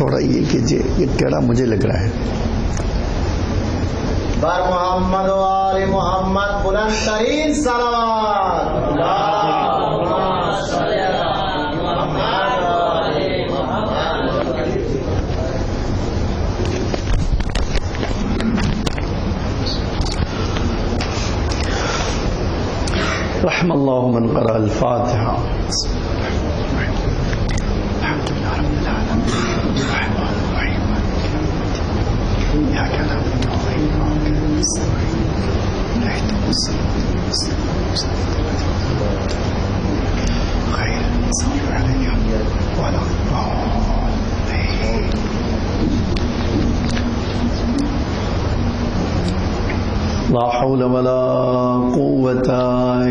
تھوڑا یہ کیجیے، یہ ٹیڑھا مجھے لگ رہا ہے. بر محمد و آل محمد بلند ترین صلوات. رحم اللہ من قرأ الفاتحہ. لا حول ولا قوة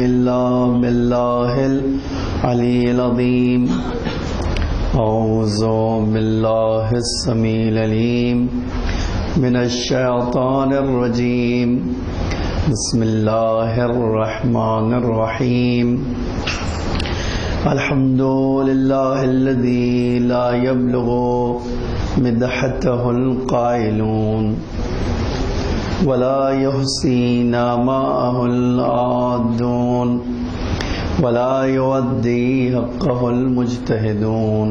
إلا بالله العلي العظيم. أعوذ بالله السميع العليم من الشيطان الرجيم. بسم الله الرحمن الرحيم. الحمد لله الذي لا يبلغ مدحته القائلون ولا يحصي نعماءه العادون ولا يؤدي حقه المجتهدون.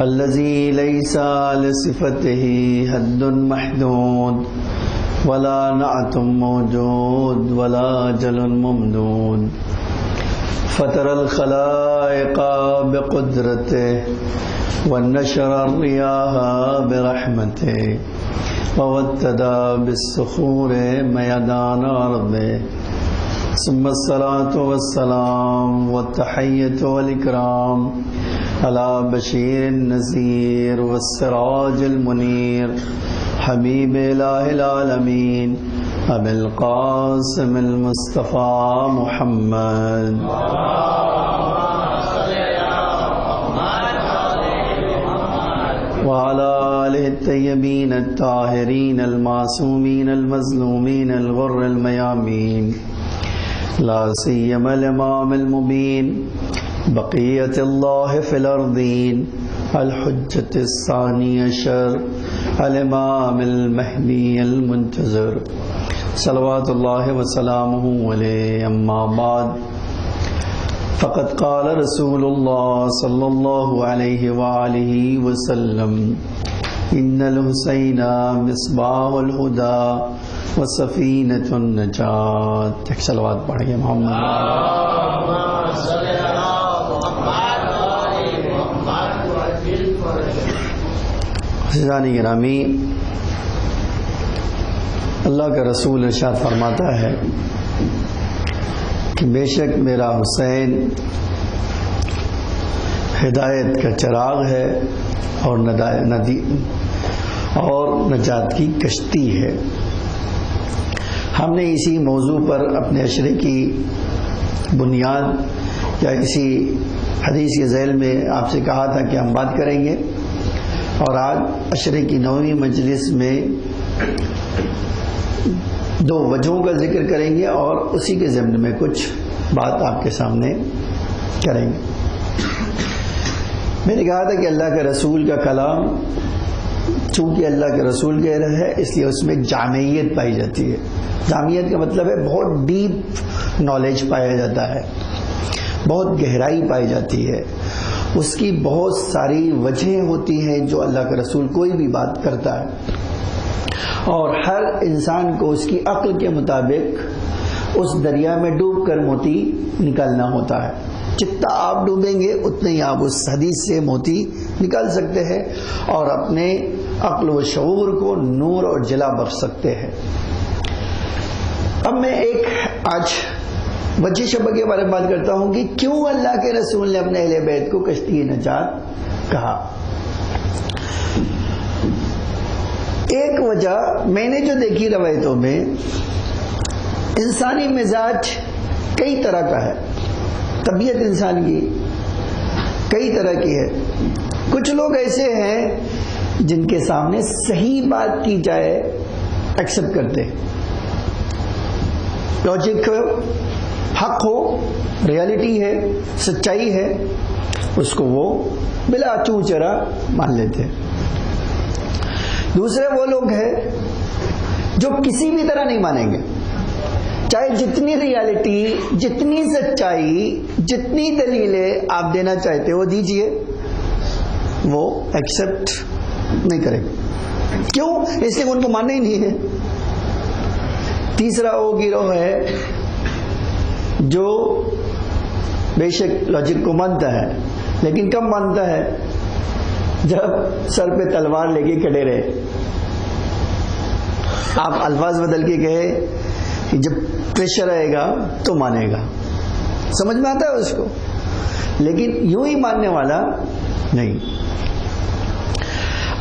الذي ليس لصفته حد محدود ولا نعت موجود ولا أجل ممدود. فطر الخلائق بقدرته ونشر الرياح برحمته ووتدى بالصخور ميدان أرضه. ثم الصلاة والسلام والتحية والإكرام على بشير النذير والسراج المنير حبيب إله العالمين أبي القاسم المصطفى محمد. وعلى آله الطيبين الطاهرين المعصومين المظلومين الغر الميامين. لا سيما الإمام المبين بقية الله في الأرضين الحجة الثاني عشر الإمام المهدي المنتظر صلوات الله وسلامه عليه. أما بعد، فقد قال رسول الله صلى الله عليه وآله وسلم: إن الحسين مصباح الهدى وسفینۃ النجات. ایک صلوات پڑھیے محمد. عزیزان گرامی، اللہ کا رسول ارشاد فرماتا ہے کہ بے شک میرا حسین ہدایت کا چراغ ہے اور نجات کی کشتی ہے. ہم نے اسی موضوع پر اپنے عشرے کی بنیاد یا اسی حدیث کے ذیل میں آپ سے کہا تھا کہ ہم بات کریں گے، اور آج عشرے کی 9ویں مجلس میں 2 وجہوں کا ذکر کریں گے اور اسی کے ضمن میں کچھ بات آپ کے سامنے کریں گے. میں نے کہا تھا کہ اللہ کے رسول کا کلام چونکہ اللہ کے رسول کہہ رہا ہے، اس لیے اس میں جامعیت پائی جاتی ہے. جامعیت کا مطلب ہے بہت ڈیپ نالج پایا جاتا ہے، بہت گہرائی پائی جاتی ہے. اس کی بہت ساری وجہیں ہوتی ہیں جو اللہ کا رسول کوئی بھی بات کرتا ہے، اور ہر انسان کو اس کی عقل کے مطابق اس دریا میں ڈوب کر موتی نکالنا ہوتا ہے. جتنا آپ ڈوبیں گے اتنے ہی آپ اس حدیث سے موتی نکال سکتے ہیں اور اپنے عقل و شعور کو نور اور جلا بخش سکتے ہیں. اب میں ایک آج وجہ شبہ کے بارے میں بات کرتا ہوں کہ کیوں اللہ کے رسول نے اپنے اہل بیت کو کشتی نجات کہا. ایک وجہ میں نے جو دیکھی روایتوں میں، انسانی مزاج کئی طرح کا ہے، طبیعت انسان کی کئی طرح کی ہے. کچھ لوگ ایسے ہیں جن کے سامنے صحیح بات کی جائے ایکسپٹ کرتے ہیں، لاجک حق ہو، ریالٹی ہے، سچائی ہے، اس کو وہ بلا چوں چرا مان لیتے ہیں. دوسرے وہ لوگ ہیں جو کسی بھی طرح نہیں مانیں گے, چاہے جتنی ریالٹی, جتنی سچائی, جتنی دلیلیں آپ دینا چاہتے ہو دیجئے, وہ ایکسپٹ نہیں کریں گے. کیوں؟ اس لیے ان کو ماننا ہی نہیں ہے. تیسرا وہ گروہ ہے جو بے شک لاجک کو مانتا ہے, لیکن کب مانتا ہے؟ جب سر پہ تلوار لے کے کھڑے رہے. آپ الفاظ بدل کے کہے کہ جب پریشر آئے گا تو مانے گا, سمجھ میں آتا ہے اس کو, لیکن یوں ہی ماننے والا نہیں.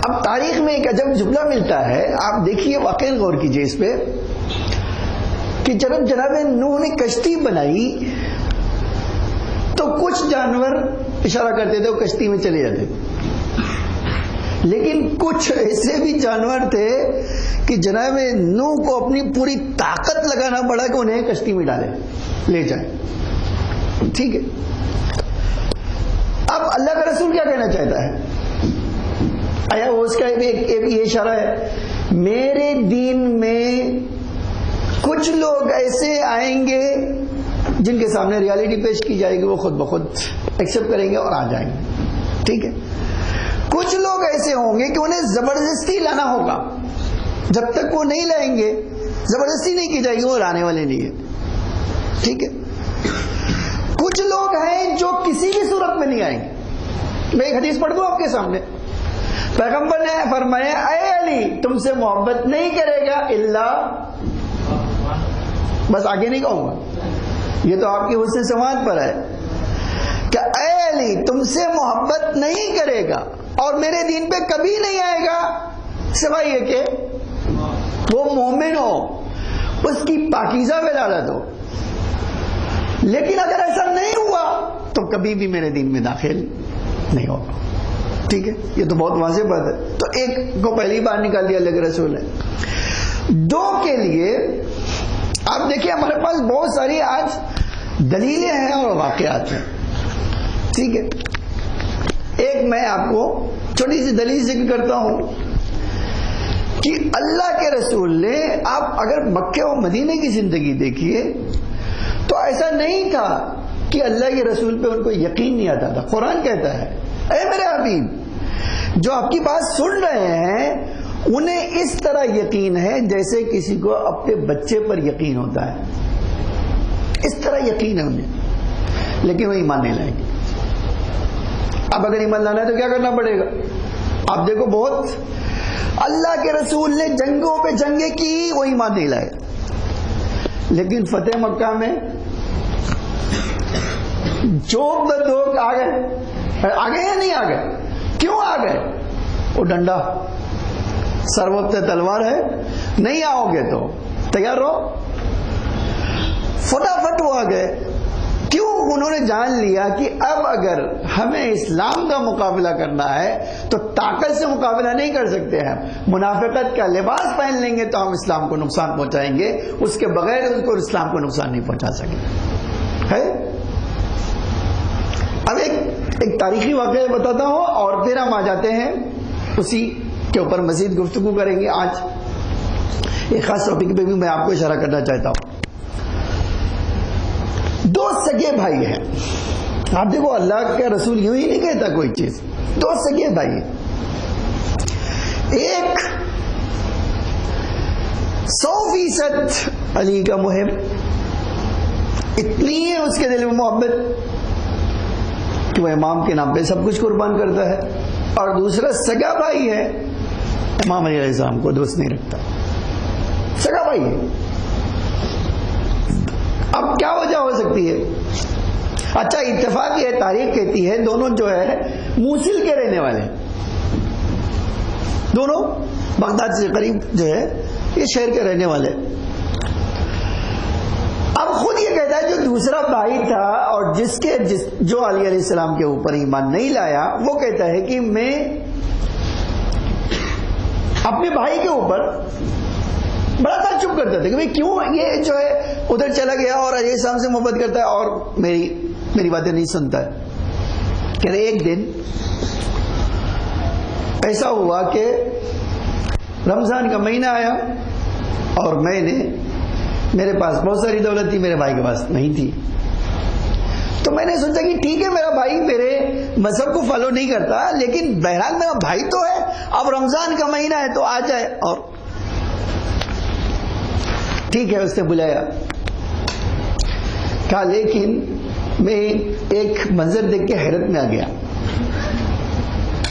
اب تاریخ میں ایک عجب جملہ ملتا ہے, آپ دیکھیے, واقعی غور کیجئے اس پہ, کہ جب جناب نوح نے کشتی بنائی تو کچھ جانور اشارہ کرتے تھے وہ کشتی میں چلے جاتے تھے, لیکن کچھ ایسے بھی جانور تھے کہ جناب نوح کو اپنی پوری طاقت لگانا پڑا کہ انہیں کشتی میں ڈالے, لے جائیں. ٹھیک ہے, اب اللہ کا رسول کیا کہنا چاہتا ہے؟ آیا وہ اس کا ایک یہ اشارہ ہے, میرے دین میں کچھ لوگ ایسے آئیں گے جن کے سامنے ریالٹی پیش کی جائے گی, وہ خود بخود ایکسپٹ کریں گے اور آ جائیں گے. ٹھیک ہے, کچھ لوگ ایسے ہوں گے کہ انہیں زبردستی لانا ہوگا, جب تک وہ نہیں لائیں گے زبردستی نہیں کی جائے گی, وہ لانے والے نہیں ہے. ٹھیک ہے, کچھ لوگ ہیں جو کسی بھی صورت میں نہیں آئیں گے. میں ایک حدیث پڑھ دوں آپ کے سامنے, پیغمبر نے فرمایا اے علی تم سے محبت نہیں کرے گا الا, بس آگے نہیں کہوں گا, یہ تو آپ کی حسن سماعت پر ہے, کہ اے علی تم سے محبت نہیں کرے گا اور میرے دین پہ کبھی نہیں آئے گا سوائے یہ کہ وہ مومن ہو, اس کی پاکیزہ ولادت ہو. لیکن اگر ایسا نہیں ہوا تو کبھی بھی میرے دین میں داخل نہیں ہوگا. ٹھیک ہے, یہ تو بہت واضح بات ہے. تو ایک کو پہلی بار نکال دیا اللہ کے رسول نے. دو کے لیے آپ دیکھیے ہمارے پاس بہت ساری آج دلیلیں ہیں اور واقعات ہیں. ٹھیک ہے, ایک میں آپ کو چھوٹی سی دلیل ذکر کرتا ہوں کہ اللہ کے رسول نے, آپ اگر مکہ و مدینے کی زندگی دیکھیے تو ایسا نہیں تھا کہ اللہ کے رسول پہ ان کو یقین نہیں آتا تھا. قرآن کہتا ہے اے میرے حبیب جو آپ کی بات سن رہے ہیں انہیں اس طرح یقین ہے جیسے کسی کو اپنے بچے پر یقین ہوتا ہے, اس طرح یقین ہے انہیں, لیکن وہ ایمان نہیں لائیں گے. اب اگر ایمان لانا ہے تو کیا کرنا پڑے گا؟ آپ دیکھو بہت اللہ کے رسول نے جنگوں پہ جنگیں کی, وہ ایمان نہیں لائے, لیکن فتح مکہ میں جوک بدوک آ گئے یا نہیں آ گئے؟ کیوں آ گئے؟ وہ ڈنڈا سر وقت تلوار ہے, نہیں آؤ گے تو تیار رہو, فٹافٹ وہ آ گئے. کیوں؟ انہوں نے جان لیا کہ اب اگر ہمیں اسلام کا مقابلہ کرنا ہے تو طاقت سے مقابلہ نہیں کر سکتے ہیں, منافقت کا لباس پہن لیں گے تو ہم اسلام کو نقصان پہنچائیں گے, اس کے بغیر اس کو اسلام کو نقصان نہیں پہنچا سکیں. ہے اب ایک تاریخی واقعہ بتاتا ہوں اور پھر ہم آ جاتے ہیں اسی کے اوپر مزید گفتگو کریں گے. آج ایک خاص ٹاپک پہ بھی میں آپ کو اشارہ کرنا چاہتا ہوں. دو سگے بھائی ہیں, آپ دیکھو اللہ کا رسول یوں ہی نہیں کہتا کوئی چیز, دو سگے بھائی ہیں. ایک 100% علی کا محب, اتنی ہے اس کے دل میں محبت کہ وہ امام کے نام پہ سب کچھ قربان کرتا ہے, اور دوسرا سگا بھائی ہے, امام علیہ السلام کو دوست نہیں رکھتا, سگا بھائی ہے. اب کیا وجہ ہو سکتی ہے؟ اچھا اتفاق یہ تاریخ کہتی ہے دونوں جو ہے موصل کے رہنے والے, دونوں بغداد سے قریب جو ہے یہ شہر کے رہنے والے. اب خود یہ کہتا ہے جو دوسرا بھائی تھا اور جو علی علیہ السلام کے اوپر ایمان نہیں لایا, وہ کہتا ہے کہ میں اپنے بھائی کے اوپر بڑا تعجب کرتا تھا کہ بھئی کیوں یہ جو ہے ادھر چلا گیا اور علیہ السلام سے محبت کرتا ہے اور میری باتیں نہیں سنتا ہے. کہ ایک دن ایسا ہوا کہ رمضان کا مہینہ آیا اور میرے پاس بہت ساری دولت تھی، میرے بھائی کے پاس نہیں تھی. تو میں نے سوچا کہ ٹھیک ہے میرا بھائی میرے مذہب کو فالو نہیں کرتا، لیکن بہرحال میرا بھائی تو ہے، اب رمضان کا مہینہ ہے تو آ جائے. اور ٹھیک ہے اس نے بلایا، کہا لیکن میں ایک منظر دیکھ کے حیرت میں آ گیا.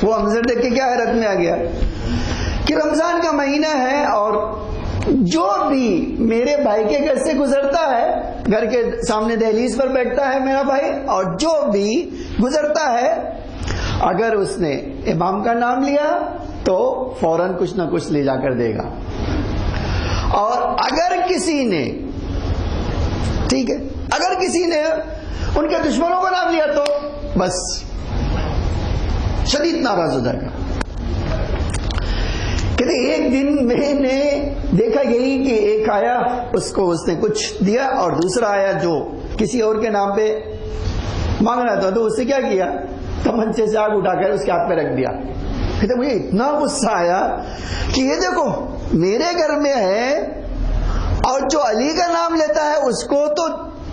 وہ منظر دیکھ کے کیا حیرت میں آ گیا کہ رمضان کا مہینہ ہے اور جو بھی میرے بھائی کے گھر سے گزرتا ہے، گھر کے سامنے دہلیز پر بیٹھتا ہے میرا بھائی، اور جو بھی گزرتا ہے اگر اس نے امام کا نام لیا تو فوراً کچھ نہ کچھ لے جا کر دے گا، اور اگر کسی نے ٹھیک ہے اگر کسی نے ان کے دشمنوں کا نام لیا تو بس شدید ناراض ہو جائے گا. کہتے ایک دن میں نے دیکھا یہی کہ ایک آیا، اس کو اس نے کچھ دیا، اور دوسرا آیا جو کسی اور کے نام پہ مانگ رہا تھا، تو اس نے کیا کیا، تمنچے سے آگ اٹھا کر اس کے ہاتھ پہ رکھ دیا. کہتے مجھے اتنا غصہ آیا کہ یہ دیکھو میرے گھر میں ہے اور جو علی کا نام لیتا ہے اس کو تو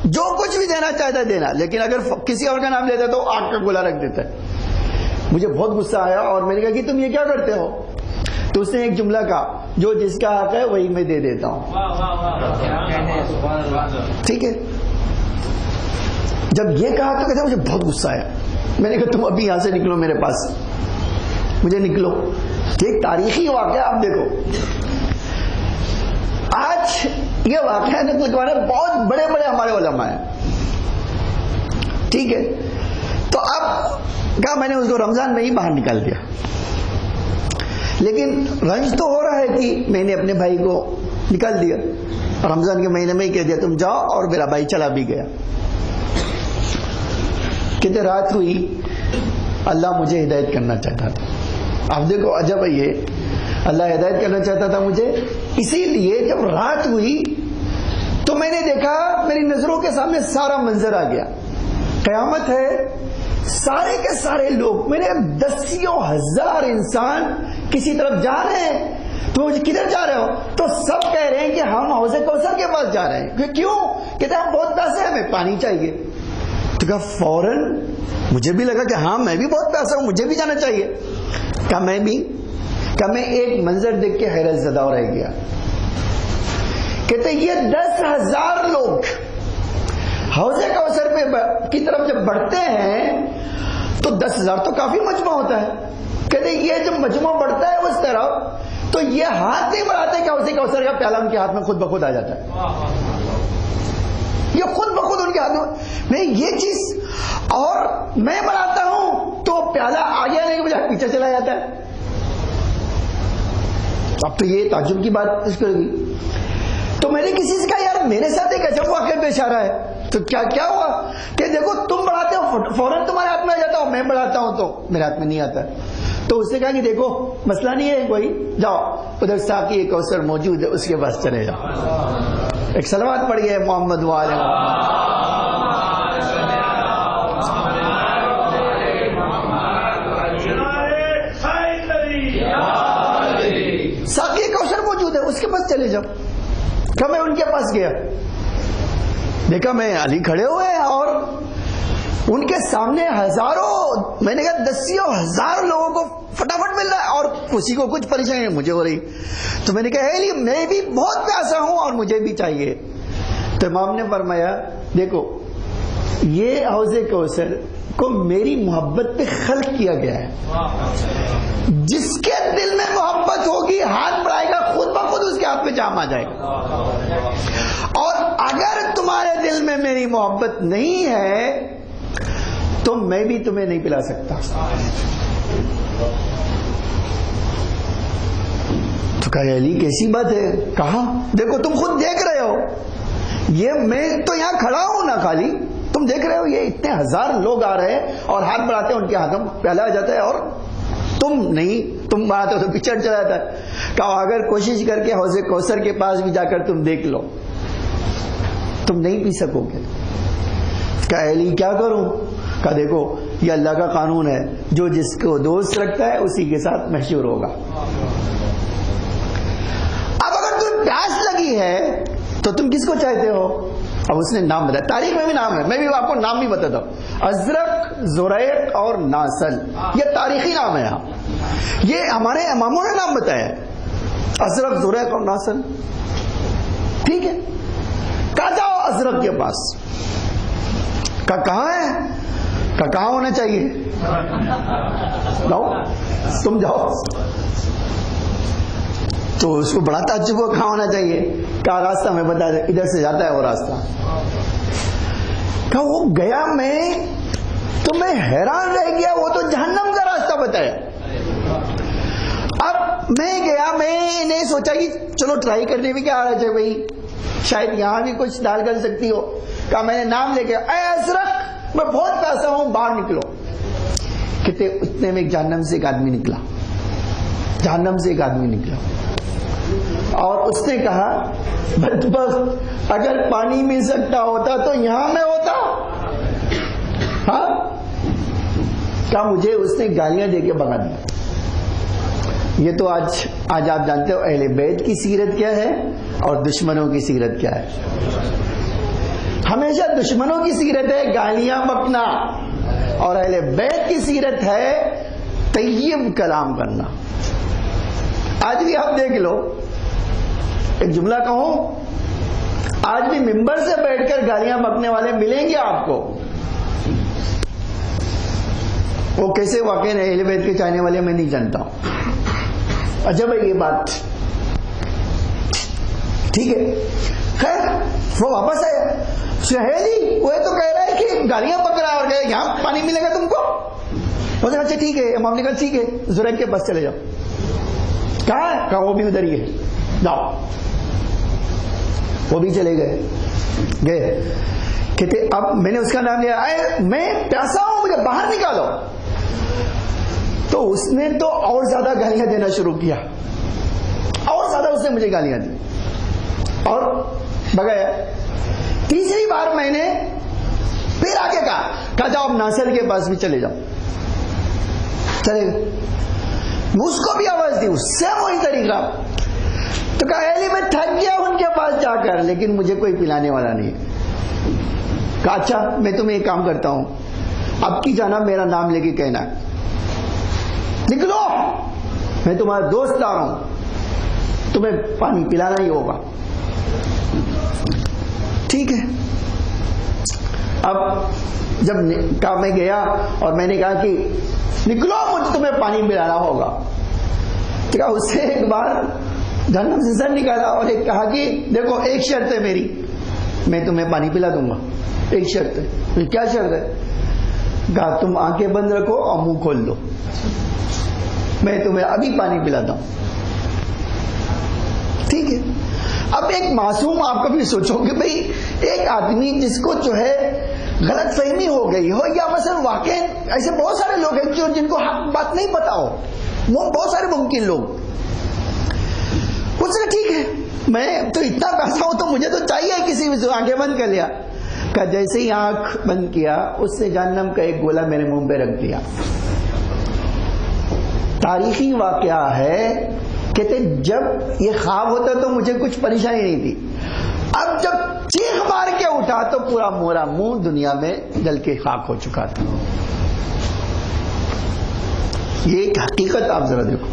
جو کچھ بھی دینا چاہتا ہے دینا، لیکن اگر کسی اور کا نام لیتا ہے تو آگ کا گولا رکھ دیتا ہے. مجھے بہت غصہ آیا اور میں نے کہا کہ تم یہ کیا کرتے ہو؟ تو اس نے ایک جملہ کہا، جو جس کا حق ہے وہی میں دے دیتا ہوں. ٹھیک ہے، جب یہ کہا تو کہتے مجھے بہت غصہ آیا. میں نے کہا تم ابھی یہاں سے نکلو میرے پاس، مجھے نکلو. ایک تاریخی واقعہ آپ دیکھو، آج یہ واقعہ نقل کروانے بہت بڑے بڑے ہمارے علماء ہیں. ٹھیک ہے، تو اب کہا میں نے اس کو رمضان میں ہی باہر نکال دیا، لیکن رنج تو ہو رہا ہے کہ میں نے اپنے بھائی کو نکال دیا، رمضان کے مہینے میں ہی کہہ دیا تم جاؤ، اور میرا بھائی چلا بھی گیا. کہتے رات ہوئی، اللہ مجھے ہدایت کرنا چاہتا تھا. اب دیکھو عجب ہے، یہ اللہ ہدایت کرنا چاہتا تھا مجھے، اسی لیے جب رات ہوئی تو میں نے دیکھا میری نظروں کے سامنے سارا منظر آ گیا. قیامت ہے، سارے کے سارے لوگ، میرے 10,000 انسان کسی طرف جا رہے ہیں. تو مجھے کدھر جا رہے ہو؟ تو سب کہہ رہے ہیں کہ ہم حوض کوثر کے پاس جا رہے ہیں. کیوں؟ کہتے ہیں ہم بہت پیسے ہیں، ہمیں پانی چاہیے. تو کہا فوراً مجھے بھی لگا کہ ہاں میں بھی بہت پیسہ ہوں، مجھے بھی جانا چاہیے. کہا میں بھی، کہا میں ایک منظر دیکھ کے حیرت زدہ رہ گیا. کہتے یہ 10,000 لوگ حوض کوثر پہ کی طرف جب بڑھتے ہیں تو 10,000 تو کافی مجمع ہوتا ہے. کہتے یہ جب مجمع بڑھتا ہے اس طرف تو یہ ہاتھ نہیں بڑھاتے کہ حوض کوثر کا پیالہ ان کے ہاتھ میں خود بخود آ جاتا ہے. یہ خود بخود ان کے ہاتھ میں یہ چیز، اور میں بڑھاتا ہوں تو پیالہ آگے آنے کے بجائے پیچھے چلا جاتا ہے. اب تو یہ تعجب کی بات اس کو لگی. تو میں نے کسی سے کہا یار میرے ساتھ ایک عجب واقعہ پیش آ رہا ہے. تو کیا ہوا؟ کہ دیکھو تم بڑھاتے ہو فوراً تمہارے ہاتھ میں آ جاتا ہو، میں بڑھاتا ہوں تو میرے ہاتھ میں نہیں آتا. تو اس نے کہا کہ دیکھو مسئلہ نہیں ہے کوئی، جاؤ ادھر ساقی کوثر موجود ہے اس کے پاس چلے جاؤ. ایک صلوات پڑھی ہے محمد وآل ساقی کوثر موجود ہے اس کے پاس چلے جاؤ. کہ میں ان کے پاس گیا، دیکھا میں علی کھڑے ہوئے ہیں اور ان کے سامنے ہزاروں، میں نے کہا 10,000 لوگوں کو فٹافٹ مل رہا ہے اور کسی کو کچھ پریشانی مجھے ہو رہی. تو میں نے کہا علی میں بھی بہت پیاسا ہوں اور مجھے بھی چاہیے. تو امام نے فرمایا دیکھو یہ حوض کوثر کو میری محبت پہ خلق کیا گیا ہے، جس کے دل میں محبت ہوگی ہاتھ بڑھائے گا خود بخود اس کے ہاتھ میں جام آ جائے گا. اور اگر تمہارے دل میں میری محبت نہیں ہے تو میں بھی تمہیں نہیں پلا سکتا. تو کہا علی کیسی بات ہے؟ کہا دیکھو تم خود دیکھ رہے ہو، یہ میں تو یہاں کھڑا ہوں نا خالی، تم دیکھ رہے ہو یہ اتنے 1000 لوگ آ رہے ہیں اور ہاتھ بڑھاتے ہیں ان کے ہاتھوں پیالہ آ جاتا ہے اور تم نہیں، تم بڑھاتے ہو تو پچھڑ چلا جاتا ہے. کہا اگر کوشش کر کے حوض کوثر کے پاس بھی جا کر تم دیکھ لو تم نہیں پی سکو گے. کہا علی کیا کروں؟ کہا دیکھو یہ اللہ کا قانون ہے، جو جس کو دوست رکھتا ہے اسی کے ساتھ مشہور ہوگا۔ اب اگر تمہیں پیاس لگی ہے تو تم کس کو چاہتے ہو؟ اب اس نے نام بتایا، تاریخ میں بھی نام ہے، میں بھی آپ کو نام بھی بتاتا ہوں، ازرق، زریق اور ناسل، یہ تاریخی نام ہے یہاں، یہ ہمارے اماموں نے نام بتایا ہے، ازرق، زریق اور ناسل۔ ٹھیک ہے، کہا جاؤ ازرق کے پاس، کہاں ہے؟ کہاں ہونا چاہیے؟ جاؤ، تم جاؤ۔ تو اس کو بڑا تعجب ہوا، کہاں ہونا چاہیے؟ کہا راستہ میں بتا دے، ادھر سے جاتا ہے وہ راستہ۔ کہا وہ گیا، میں تو میں حیران رہ گیا، وہ تو جہنم کا راستہ بتایا۔ اب میں گیا، میں نے سوچا کہ چلو ٹرائی کرنے بھی کیا آ رہا ہے، شاید یہاں بھی کچھ ڈال کر سکتی ہو۔ کہا میں نے نام لے کے، اے ازرق، میں بہت پیسہ ہوں، باہر نکلو۔ کہتے اتنے میں جہنم سے ایک آدمی نکلا، جہنم سے ایک آدمی نکلا، اور اس نے کہا بدبخت، اگر پانی مل سکتا ہوتا تو یہاں میں ہوتا۔ ہاں، کہا مجھے اس نے گالیاں دے کے بھگا دیا۔ یہ تو آج آپ جانتے ہو اہل بیت کی سیرت کیا ہے اور دشمنوں کی سیرت کیا ہے۔ ہمیشہ دشمنوں کی سیرت ہے گالیاں بکنا، اور اہل بیت کی سیرت ہے طیب کلام کرنا۔ آج بھی آپ دیکھ لو، ایک جملہ کہوں، آج بھی ممبر سے بیٹھ کر گالیاں بکنے والے ملیں گے آپ کو۔ وہ کیسے واقع اہل بیت کے چاہنے والے میں نہیں جانتا ہوں، عجب ہے یہ بات۔ ٹھیک ہے، خیر وہ واپس آیا، سہیلی وہ تو کہہ رہا ہے کہ گالیاں پک رہا ہے، اور کہ یہاں پانی ملے گا تم کو۔ وہ کہا اچھا ٹھیک ہے، امام نے کہا ٹھیک ہے، زریق کے پاس چلے جاؤ۔ کہاں ہے؟ کہا وہ بھی ادھر ہی ہے، جاؤ۔ وہ بھی چلے گئے۔ کہتے اب میں نے اس کا نام لیا، میں پیاسا ہوں، مجھے باہر نکالو۔ تو اس نے تو اور زیادہ گالیاں دینا شروع کیا، اور زیادہ اس نے مجھے گالیاں دی اور بگایا۔ تیسری بار میں نے پھر آگے کہا جاؤ اب ناصر کے پاس بھی چلے جاؤ۔ چلے گئے، اس کو بھی آواز دی، اس سے وہی طریقہ۔ تو کہا اہلی میں تھک گیا ان کے پاس جا کر، لیکن مجھے کوئی پلانے والا نہیں ہے۔ کہا اچھا میں تمہیں ایک کام کرتا ہوں، اب کی جانا میرا نام لے کے کہنا ہے، نکلو، میں تمہارا دوست آ رہا ہوں، تمہیں پانی پلانا ہی ہوگا۔ ٹھیک ہے، اب جب کہا میں گیا اور میں نے کہا کہ نکلو، مجھے تمہیں پانی پلانا ہوگا۔ کہا اس سے ایک بار جہنم سے سر نکالا اور ایک کہا کہ دیکھو ایک شرط ہے میری، میں تمہیں پانی پلا دوں گا، ایک شرط ہے۔ کیا شرط ہے؟ کہا تم آنکھیں بند رکھو اور منہ کھول دو، میں تمہیں ابھی پانی پلاتا ہوں۔ ٹھیک ہے، اب ایک معصوم آپ کبھی سوچو کہ بھئی ایک آدمی جس کو جو ہے غلط فہمی ہو گئی ہو، یا مثلا واقع ایسے بہت سارے لوگ ہیں جن کو حق بات نہیں پتا ہو، وہ بہت سارے ممکن لوگ، اس نے ٹھیک ہے میں تو اتنا پیسہ ہوں تو مجھے تو چاہیے کسی بھی، آنکھیں بند کر لیا۔ کہ جیسے ہی آنکھ بند کیا، اس سے جہنم کا ایک گولا میرے منہ پہ رکھ دیا۔ تاریخی واقعہ ہے، کہتے جب یہ خواب ہوتا تو مجھے کچھ پریشانی نہیں تھی، اب جب چیخ مار کے اٹھا تو پورا مورا منہ دنیا میں جل کے خاک ہو چکا تھا۔ یہ ایک حقیقت آپ ذرا دیکھو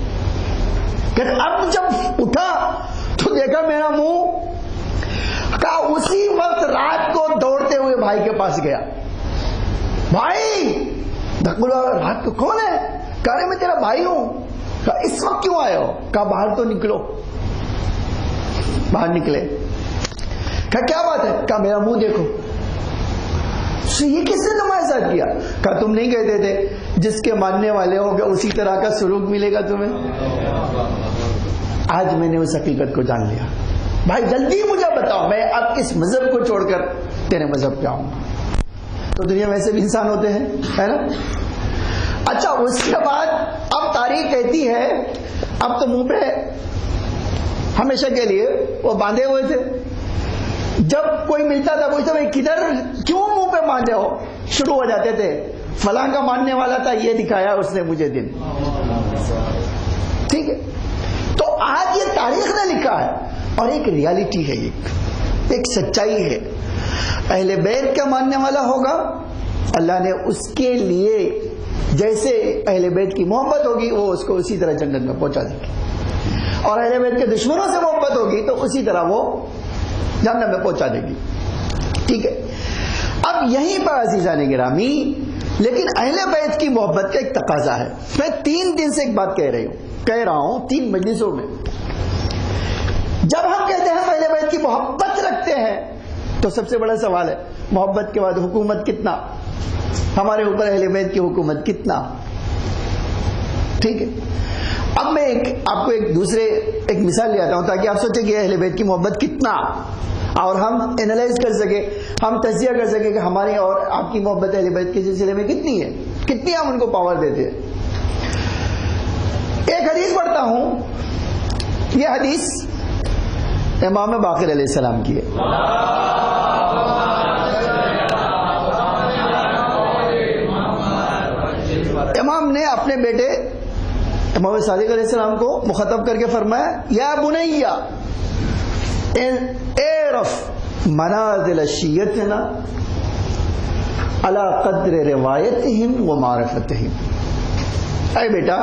کہ اب جب اٹھا تو دیکھا میرا منہ، کہا اسی وقت رات کو دوڑتے ہوئے بھائی کے پاس گیا، بھائی دھکلا، رات کو کون ہے؟ کہہ رہے میں تیرا بھائی ہوں۔ کہا اس وقت کیوں آئے ہو؟ کہا باہر تو نکلو۔ باہر نکلے، کہا کیا بات ہے؟ کہا میرا منہ دیکھو۔ یہ کس نے تمہارے ساتھ کیا؟ کہا تم نہیں کہتے تھے جس کے ماننے والے ہو گے اسی طرح کا سلوک ملے گا تمہیں؟ آج میں نے اس حقیقت کو جان لیا۔ بھائی جلدی مجھے بتاؤ، میں اب اس مذہب کو چھوڑ کر تیرے مذہب پہ آؤں گا۔ تو دنیا میں ایسے بھی انسان ہوتے ہیں، ہے نا؟ اچھا اس کے بعد اب تاریخ کہتی ہے، اب تو منہ پہ ہمیشہ کے لیے وہ باندھے ہوئے تھے، جب کوئی ملتا تھا پوچھتا بھائی کدھر، کیوں منہ پہ باندھے ہو؟ شروع ہو جاتے تھے فلاں کا ماننے والا تھا، یہ دکھایا اس نے مجھے دن. ٹھیک ہے، تو آج یہ تاریخ نے لکھا ہے اور ایک ریالٹی ہے، ایک سچائی ہے. اہل بیت کا ماننے والا ہوگا، اللہ نے اس کے لیے جیسے اہل بیت کی محبت ہوگی وہ اس کو اسی طرح جنت میں پہنچا دے گی، اور اہل بیت کے دشمنوں سے محبت ہوگی تو اسی طرح وہ جہنم میں پہنچا دے گی. ٹھیک ہے، اب یہیں پر عزیزان گرامی لیکن اہل بیت کی محبت کا ایک تقاضا ہے. میں 3 دن سے ایک بات کہہ رہا ہوں 3 مجلسوں میں. جب ہم کہتے ہیں ہم اہل بیت کی محبت رکھتے ہیں تو سب سے بڑا سوال ہے محبت کے بعد حکومت کتنا، ہمارے اوپر اہل بیت کی حکومت کتنا. ٹھیک ہے، اب میں آپ کو ایک مثال لے آتا ہوں تاکہ آپ سوچیں کہ اہل بیت کی محبت کتنا، اور ہم اینالائز کر سکیں، ہم تجزیہ کر سکیں کہ ہماری اور آپ کی محبت اہل بیت کے سلسلے میں کتنی ہے، کتنی ہم ان کو پاور دیتے ہیں. ایک حدیث پڑھتا ہوں، یہ حدیث امام باقر علیہ السلام کی ہے. امام نے اپنے بیٹے امام صادق علیہ السلام کو مخاطب کر کے فرمایا یا بنیا اعرف منازل شیعتنا علی قدر روایتہم و معرفتہم. اے بیٹا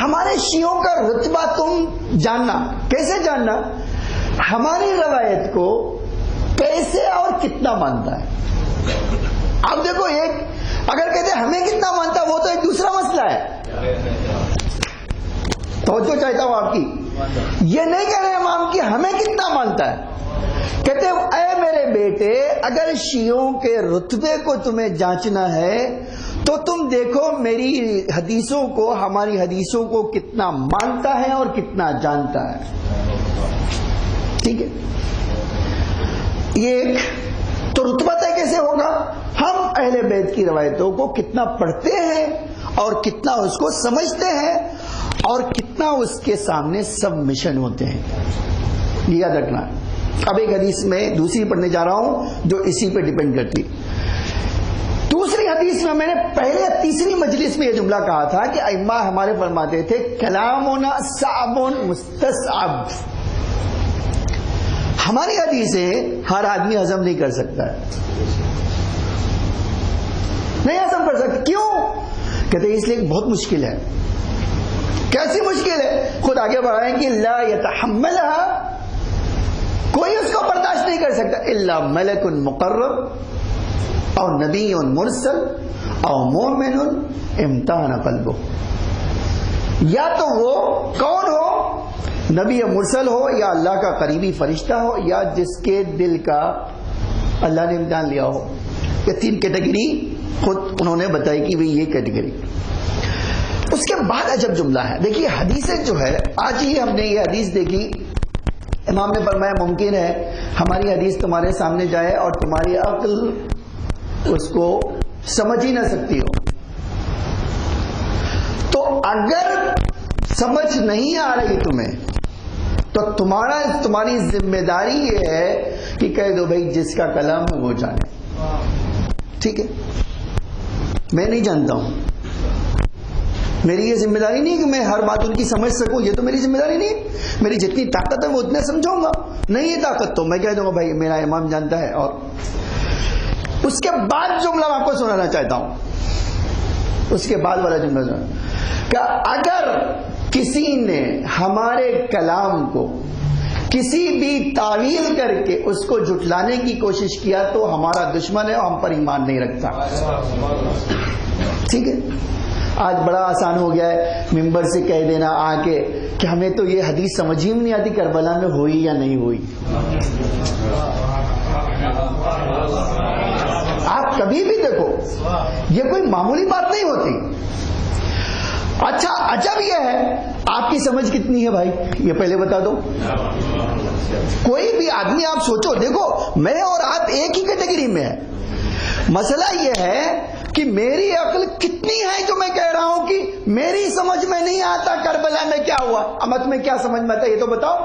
ہمارے شیعوں کا رتبہ تم جاننا. کیسے جاننا؟ ہماری روایت کو کیسے اور کتنا مانتا ہے. اب دیکھو ایک اگر کہتے ہیں ہمیں کتنا مانتا ہے وہ تو ایک دوسرا مسئلہ ہے. توجہ چاہتا ہوں آپ کی، یہ نہیں کہہ رہے امام کی ہمیں کتنا مانتا ہے. کہتے ہیں اے میرے بیٹے اگر شیعوں کے رتبے کو تمہیں جانچنا ہے تو تم دیکھو میری حدیثوں کو، ہماری حدیثوں کو کتنا مانتا ہے اور کتنا جانتا ہے. ٹھیک ہے، یہ ایک تو رتبہ طے کیسے ہوگا؟ ہم اہل بیت کی روایتوں کو کتنا پڑھتے ہیں اور کتنا اس کو سمجھتے ہیں اور کتنا اس کے سامنے سبمیشن ہوتے ہیں. یہ یاد رکھنا. اب ایک حدیث میں دوسری پڑھنے جا رہا ہوں جو اسی پہ ڈیپینڈ کرتی. دوسری حدیث میں میں نے پہلے تیسری مجلس میں یہ جملہ کہا تھا کہ ائمہ ہمارے فرماتے تھے کلامنا صعب مستصعب. ہماری حدیثیں ہر آدمی ہضم نہیں کر سکتا ہے، نہیں ہضم کر سکتا. کیوں؟ کہتے ہیں اس لیے بہت مشکل ہے. کیسی مشکل ہے؟ خود آگے بڑھائیں کہ لا يتحملها، کوئی اس کو برداشت نہیں کر سکتا الا ملک مقرب او نبی مرسل او مومن امتحن قلبہ. یا تو وہ کون ہو، نبی مرسل ہو یا اللہ کا قریبی فرشتہ ہو یا جس کے دل کا اللہ نے امتحان لیا ہو. یہ 3 کیٹیگری خود انہوں نے بتائی کہ بھئی یہ کیٹیگری. اس کے بعد عجب جملہ ہے. دیکھیے حدیثیں جو ہے آج ہی ہم نے یہ حدیث دیکھی، امام نے فرمایا ممکن ہے ہماری حدیث تمہارے سامنے جائے اور تمہاری عقل اس کو سمجھ ہی نہ سکتی ہو. تو اگر سمجھ نہیں آ رہی تمہیں تو تمہاری ذمہ داری یہ ہے کہ کہہ دو بھائی جس کا کلام ہے وہ جانے. ٹھیک ہے، میں نہیں جانتا ہوں، میری یہ ذمہ داری نہیں کہ میں ہر بات ان کی سمجھ سکوں، یہ تو میری ذمہ داری نہیں. میری جتنی طاقت ہے وہ اتنا سمجھاؤں گا. نہیں یہ طاقت تو میں کہہ دوں گا بھائی میرا امام جانتا ہے. اور اس کے بعد جملہ میں آپ کو سنانا چاہتا ہوں، اس کے بعد والا جملہ کہ اگر کسی نے ہمارے کلام کو کسی بھی تعویل کر کے اس کو جھٹلانے کی کوشش کیا تو ہمارا دشمن ہے اور ہم پر ایمان نہیں رکھتا. ٹھیک ہے، آج بڑا آسان ہو گیا ہے ممبر سے کہہ دینا آ کے کہ ہمیں تو یہ حدیث سمجھ ہی نہیں آتی کربلا میں ہوئی یا نہیں ہوئی. آپ کبھی بھی دیکھو یہ کوئی معمولی بات نہیں ہوتی. اچھا عجب یہ ہے آپ کی سمجھ کتنی ہے بھائی یہ پہلے بتا دو. کوئی بھی آدمی آپ سوچو، دیکھو میں اور آپ ایک ہی کیٹیگری میں ہے. مسئلہ یہ ہے کہ میری عقل کتنی ہے جو میں کہہ رہا ہوں کہ میری سمجھ میں نہیں آتا کربلا میں کیا ہوا، امت میں کیا سمجھ میں آتا یہ تو بتاؤ.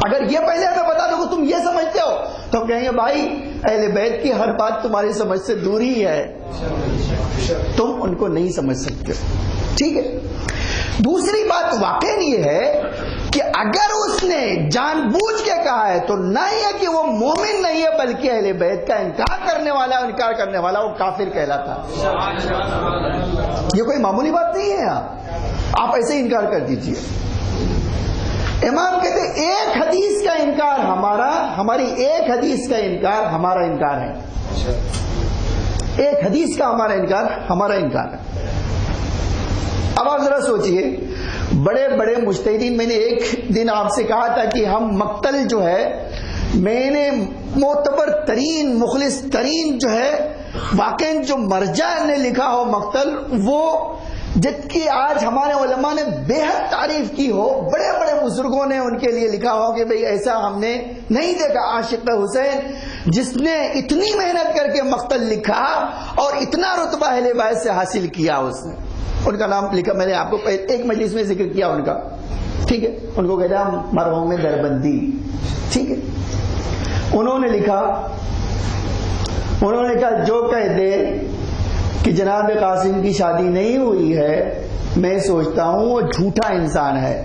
اگر یہ پہلے ہمیں بتا دو کہ تم یہ سمجھتے ہو تو ہم کہیں گے بھائی اہل بیت کی ہر بات تمہاری سمجھ سے دور ہی ہے، تم ان کو نہیں سمجھ سکتے. ٹھیک ہے. دوسری بات واقع یہ ہے کہ اگر اس نے جان بوجھ کے کہا ہے تو نہ یہ کہ وہ مومن نہیں ہے بلکہ اہل بیت کا انکار کرنے والا وہ کافر کہلاتا. یہ کوئی معمولی بات نہیں ہے. آپ ایسے ہی انکار کر دیجئے. امام کہتے ہیں ایک حدیث کا انکار ہماری ایک حدیث کا انکار ہمارا انکار ہے. ایک حدیث کا ہمارا انکار ہے. اب آپ ذرا سوچئے، بڑے بڑے مجتہدین، میں نے ایک دن آپ سے کہا تھا کہ ہم مقتل جو ہے، میں نے معتبر ترین مخلص ترین جو ہے واقعی جو مرجع نے لکھا ہو مقتل، وہ جس کی آج ہمارے علماء نے بے حد تعریف کی ہو، بڑے بڑے بزرگوں نے ان کے لیے لکھا ہو کہ بھئی ایسا ہم نے نہیں دیکھا. عاشق حسین جس نے اتنی محنت کر کے مقتل لکھا اور اتنا رتبہ اہل بیت سے حاصل کیا، اس نے ان کا نام لکھا. میں نے آپ کو ایک مجلس میں ذکر کیا ان کا. ٹھیک ہے. ان کو کہتے ہیں مرحوم دربندی. ٹھیک ہے. انہوں نے لکھا جو کہہ دے کہ جناب قاسم کی شادی نہیں ہوئی ہے، میں سوچتا ہوں وہ جھوٹا انسان ہے.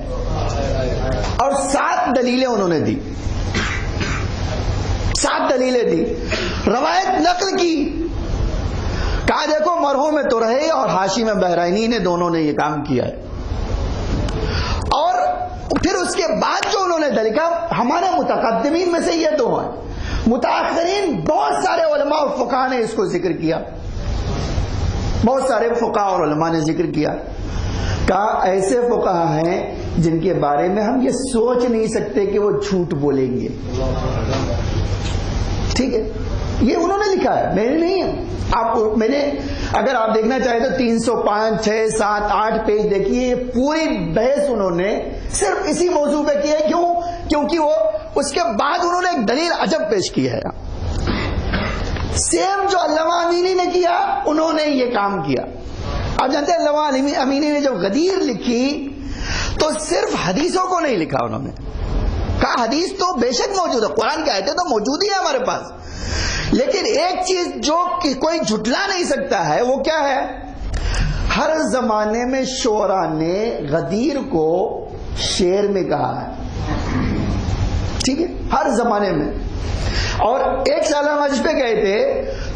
اور 7 دلیلیں انہوں نے دی. 7 دلیلیں دی. روایت نقل کی. کہا دیکھو مرحوم تو رہے اور ہاشم بحرینی نے دونوں نے یہ کام کیا ہے. اور پھر اس کے بعد جو انہوں نے دلیل، ہمارے متقدمین میں سے یہ 2 ہیں. متاخرین بہت سارے علماء اور فقہاء نے اس کو ذکر کیا. بہت سارے فقہاء اور علماء نے ذکر کیا. کہا ایسے فقہاء ہیں جن کے بارے میں ہم یہ سوچ نہیں سکتے کہ وہ جھوٹ بولیں گے. ٹھیک ہے. یہ انہوں نے لکھا ہے، میں نے نہیں ہے. میں نے اگر آپ دیکھنا چاہیں تو 305 6 7 8 پیج دیکھیے. یہ پوری بحث انہوں نے صرف اسی موضوع پہ کی ہے. کیونکہ وہ اس کے بعد انہوں نے ایک دلیل عجب پیش کی ہے. سیم جو علامہ امینی نے کیا انہوں نے یہ کام کیا. آپ جانتے ہیں علامہ امینی نے جب غدیر لکھی تو صرف حدیثوں کو نہیں لکھا. انہوں نے کہا حدیث تو بے شک موجود ہے، قرآن کی آیتیں تو موجود ہی ہے ہمارے پاس، لیکن ایک چیز جو کوئی جھٹلا نہیں سکتا ہے وہ کیا ہے؟ ہر زمانے میں شعراء نے غدیر کو شعر میں کہا ہے. ٹھیک ہے. ہر زمانے میں. اور ایک سال ہم حج پہ گئے تھے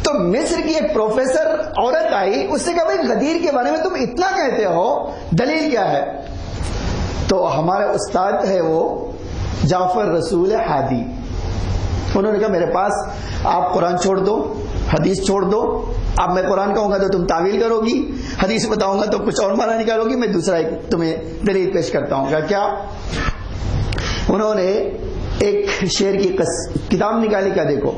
تو مصر کی ایک پروفیسر عورت آئی، اس سے کہا بھائی غدیر کے بارے میں تم اتنا کہتے ہو، دلیل کیا ہے؟ تو ہمارے استاد ہے وہ جعفر رسول ہادی، انہوں نے کہا میرے پاس آپ قرآن چھوڑ دو، حدیث چھوڑ دو. اب میں قرآن کہوں گا تو تم تعویل کرو گی، حدیث بتاؤں گا تو کچھ اور معنی نکالو گی، میں دوسرا ایک تمہیں دلیل پیش کرتا ہوں. کیا انہوں نے ایک شعر کی کتاب نکالی. کا دیکھو،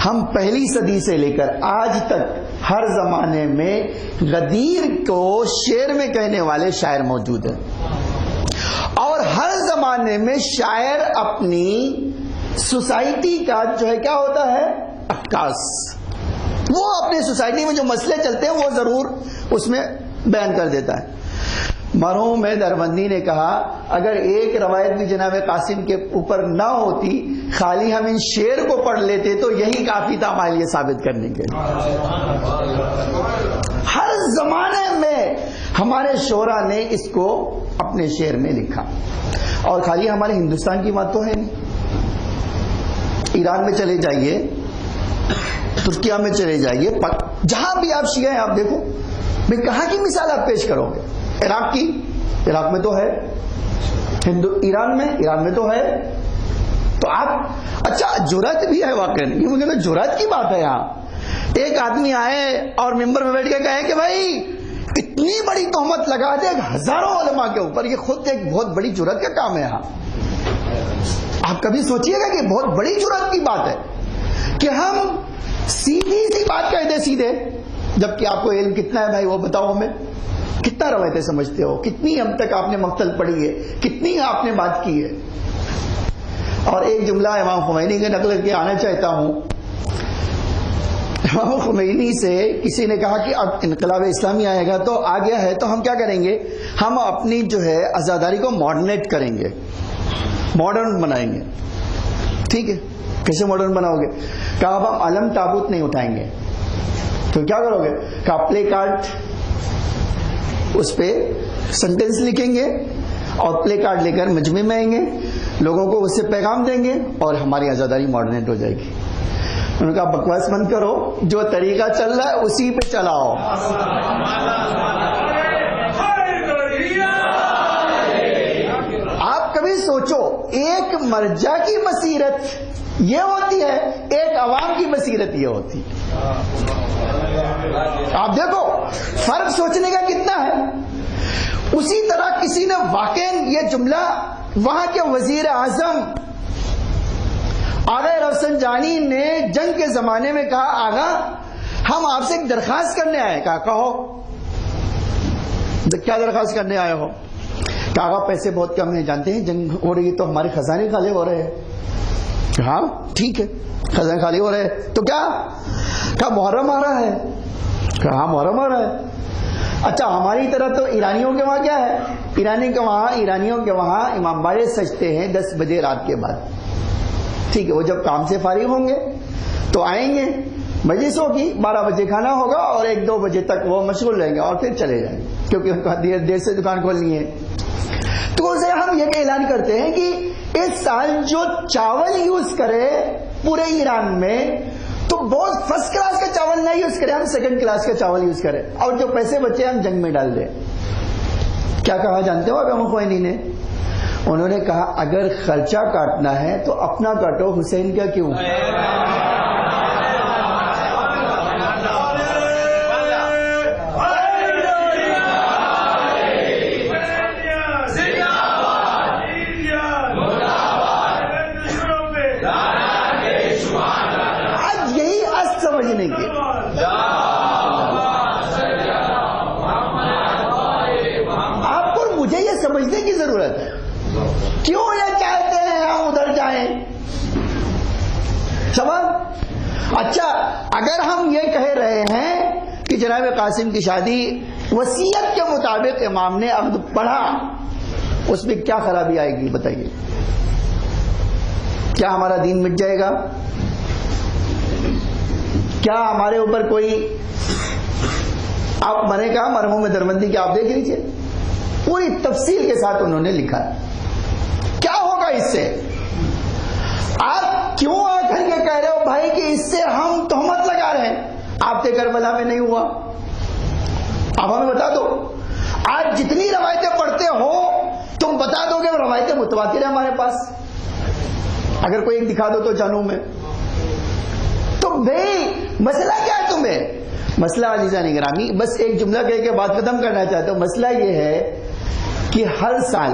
ہم پہلی صدی سے لے کر آج تک ہر زمانے میں غدیر کو شعر میں کہنے والے شاعر موجود ہیں، اور ہر زمانے میں شاعر اپنی سوسائٹی کا جو ہے کیا ہوتا ہے، عکاس. وہ اپنی سوسائٹی میں جو مسئلے چلتے ہیں وہ ضرور اس میں بیان کر دیتا ہے. مرحوم دربندی نے کہا اگر ایک روایت بھی جناب قاسم کے اوپر نہ ہوتی، خالی ہم ان شعر کو پڑھ لیتے تو یہی کافی تھا ہمارے لیے ثابت کرنے کے. ہر زمانے میں ہمارے شعراء نے اس کو اپنے شعر میں لکھا. اور خالی ہمارے ہندوستان کی بات تو ہے نہیں. ایران میں چلے جائیے، ترکیہ میں چلے جائیے، جہاں بھی آپ شیعہ ہیں آپ دیکھو، میں کہاں کی مثال آپ پیش کرو گے؟ عراق کی، عراق میں تو ہے. ایران میں تو ہے. تو آپ اچھا جرأت بھی ہے واقعی، یہ مجھے جرأت کی بات ہے. یہاں ایک آدمی آئے اور ممبر میں بیٹھ کے کہے کہ بھائی اتنی بڑی تہمت لگا دے ہزاروں علماء کے اوپر، یہ خود ایک بہت بڑی جرأت کا کام ہے. یہاں آپ کبھی سوچئے گا کہ بہت بڑی جرأت کی بات ہے کہ ہم سیدھی سی بات کہتے سیدھے، جبکہ آپ کو علم کتنا ہے بھائی وہ بتاؤ ہمیں. کتنا روایتیں سمجھتے ہو؟ کتنی اب تک آپ نے مقتل پڑھی ہے؟ کتنی آپ نے بات کی ہے؟ اور ایک جملہ امام خمینی کا نقل کے آنا چاہتا ہوں. امام خمینی سے کسی نے کہا کہ اب انقلاب اسلامی آئے گا تو آ گیا ہے تو ہم کیا کریں گے؟ ہم اپنی جو ہے عزاداری کو ماڈرنیٹ کریں گے، ماڈرن بنائیں گے. ٹھیک ہے. کیسے ماڈرن بناؤ گے؟ کہا اب ہم علم تابوت نہیں اٹھائیں گے، تو کیا کرو گے؟ کہا پلے کارڈ، اس پہ سینٹینس لکھیں گے اور پلے کارڈ لے کر مجمع میں آئیں گے، لوگوں کو اس سے پیغام دیں گے اور ہماری آزاداری ماڈرنیٹ ہو جائے گی۔ انہوں نے کہا بکواس بند کرو، جو طریقہ چل رہا ہے اسی پہ چلاؤ۔ آپ کبھی سوچو ایک مرجع کی بصیرت یہ ہوتی ہے، ایک عوام کی بصیرت یہ ہوتی ہے۔ آپ دیکھو فرق سوچنے کا کتنا ہے۔ اسی طرح کسی نے واقعا یہ جملہ وہاں کے وزیر اعظم آغا رفسنجانی نے جنگ کے زمانے میں کہا، آغا ہم آپ سے ایک درخواست کرنے آئے۔ کہا کہو، کیا درخواست کرنے آئے ہو؟ کہا آغا پیسے بہت کم ہیں، جانتے ہیں جنگ ہو رہی ہے تو ہمارے خزانے خالی ہو رہے ہیں۔ ہاں ٹھیک ہے، خزانے خالی ہو رہے ہیں تو کیا؟ کہا محرم آ رہا ہے۔ کہا ہاں محرم آ رہا ہے۔ اچھا ہماری طرح تو ایرانیوں کے وہاں کیا ہے؟ ایرانیوں کے وہاں امام باڑے سجتے ہیں 10 بجے رات کے بعد۔ ٹھیک ہے، وہ جب کام سے فارغ ہوں گے تو آئیں گے، مجلس ہوگی، 12 بجے کھانا ہوگا اور 1-2 بجے تک وہ مشغول رہیں گے اور پھر چلے جائیں گے، کیونکہ ان کو دیر سے دکان کھولنی ہے۔ تو اسے ہم یہ اعلان کرتے ہیں کہ اس سال جو چاول یوز کرے پورے ایران میں تو بہت فرسٹ کلاس کا چاول نہ یوز کرے، ہم سیکنڈ کلاس کا چاول یوز کریں اور جو پیسے بچے ہم جنگ میں ڈال دیں۔ کیا کہا جانتے ہو امام خمینی نے؟ انہوں نے کہا اگر خرچہ کاٹنا ہے تو اپنا کاٹو، حسین کا کیوں؟ آج یہی اصل سمجھنے کی، آپ کو مجھے یہ سمجھنے کی ضرورت ہے کیوں یہ چاہتے ہیں ہم ادھر جائیں۔ سمجھ؟ اچھا اگر ہم یہ کہہ رہے ہیں کہ جناب قاسم کی شادی وصیت کے مطابق امام نے عقد پڑھا، اس میں کیا خرابی آئے گی بتائیے؟ کیا ہمارا دین مٹ جائے گا؟ کیا ہمارے اوپر کوئی، آپ میں نے کہا مرحوم دربندی کہ آپ دیکھ لیجیے پوری تفصیل کے ساتھ انہوں نے لکھا ہے کیا ہوگا اس سے۔ آپ کیوں آ کر کے کہہ رہے ہو بھائی کہ اس سے ہم تہمت لگا رہے ہیں؟ آپ کے کربلا میں نہیں ہوا، آپ ہمیں بتا دو۔ آج جتنی روایتیں پڑھتے ہو تم بتا دو گے روایتیں متواتر ہیں ہمارے پاس، اگر کوئی ایک دکھا دو تو جانوں میں۔ تو بھائی مسئلہ کیا ہے تمہیں؟ مسئلہ عزیزان گرامی، بس ایک جملہ کہہ کے بات ختم کرنا چاہتا ہوں۔ مسئلہ یہ ہے کہ ہر سال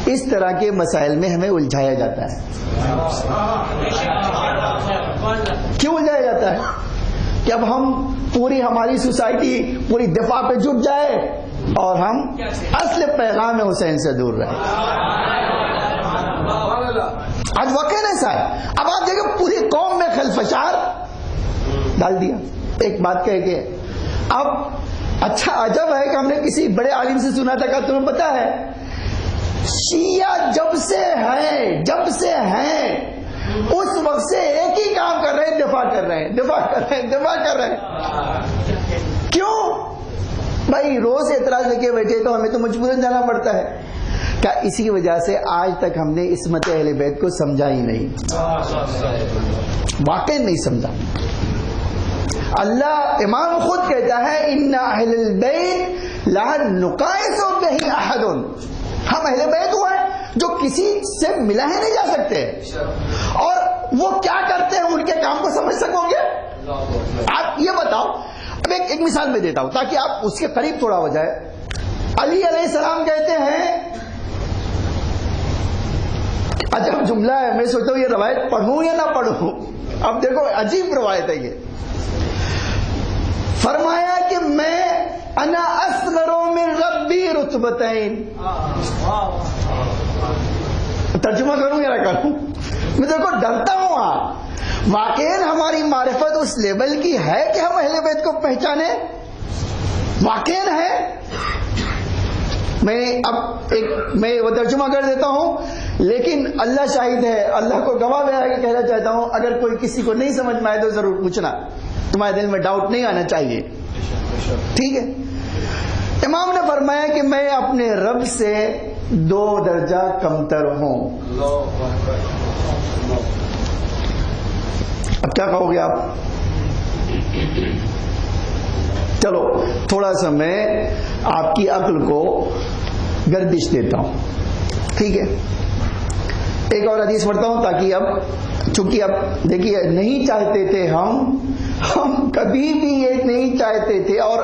اس طرح کے مسائل میں ہمیں الجھایا جاتا ہے۔ کیوں الجھایا جاتا ہے؟ کہ اب ہم پوری ہماری سوسائٹی پوری دفاع پہ جٹ جائے اور ہم اصل پیغام حسین سے دور رہیں۔ آج واقعہ ایسا ہے۔ اب آپ دیکھیں پوری قوم میں خلفشار ڈال دیا ایک بات کہہ کے۔ اب اچھا عجب ہے کہ ہم نے کسی بڑے عالم سے سنا تھا کہ تمہیں پتا ہے شیعہ جب سے ہیں اس وقت سے ایک ہی کام کر رہے ہیں، دفاع کر رہے ہیں۔ کیوں بھائی؟ روز اعتراض لے کے بیٹھے تو ہمیں تو مجبوراً جانا پڑتا ہے۔ کیا اسی وجہ سے آج تک ہم نے عصمت اہل بیت کو سمجھا ہی نہیں، واقعی نہیں سمجھا۔ اللہ امام خود کہتا ہے ان اہل البیت لا نقائص بہ احد، ہم اہل بیت ہوئے جو کسی سے ملا ہی نہیں جا سکتے، اور وہ کیا کرتے ہیں ان کے کام کو سمجھ سکو گے؟ آپ یہ بتاؤ۔ اب ایک مثال میں دیتا ہوں تاکہ آپ اس کے قریب تھوڑا ہو جائے۔ علی علیہ السلام کہتے ہیں، عجب جملہ ہے، میں سوچتا ہوں یہ روایت پڑھوں یا نہ پڑھوں۔ اب دیکھو عجیب روایت ہے یہ۔ فرمایا کہ میں انا اصغر من ربی رتبتین، ترجمہ کروں یا نہ کروں؟ میں دیکھو ڈرتا ہوں۔ واقعی ہماری معرفت اس لیول کی ہے کہ ہم اہل بیت کو پہچانے؟ واقعی ہے؟ میں وہ ترجمہ کر دیتا ہوں، لیکن اللہ شاہد ہے، اللہ کو گواہ بنا کے کہنا چاہتا ہوں، اگر کوئی کسی کو نہیں سمجھ میں آئے تو ضرور پوچھنا، تمہارے دل میں ڈاؤٹ نہیں آنا چاہیے، ٹھیک ہے؟ امام نے فرمایا کہ میں اپنے رب سے 2 درجہ کمتر ہوں۔ اب کیا کہو گے آپ؟ چلو تھوڑا سا میں آپ کی عقل کو گردش دیتا ہوں، ٹھیک ہے؟ ایک اور حدیث پڑھتا ہوں تاکہ اب چونکہ اب دیکھیے نہیں چاہتے تھے ہم کبھی بھی یہ نہیں چاہتے تھے، اور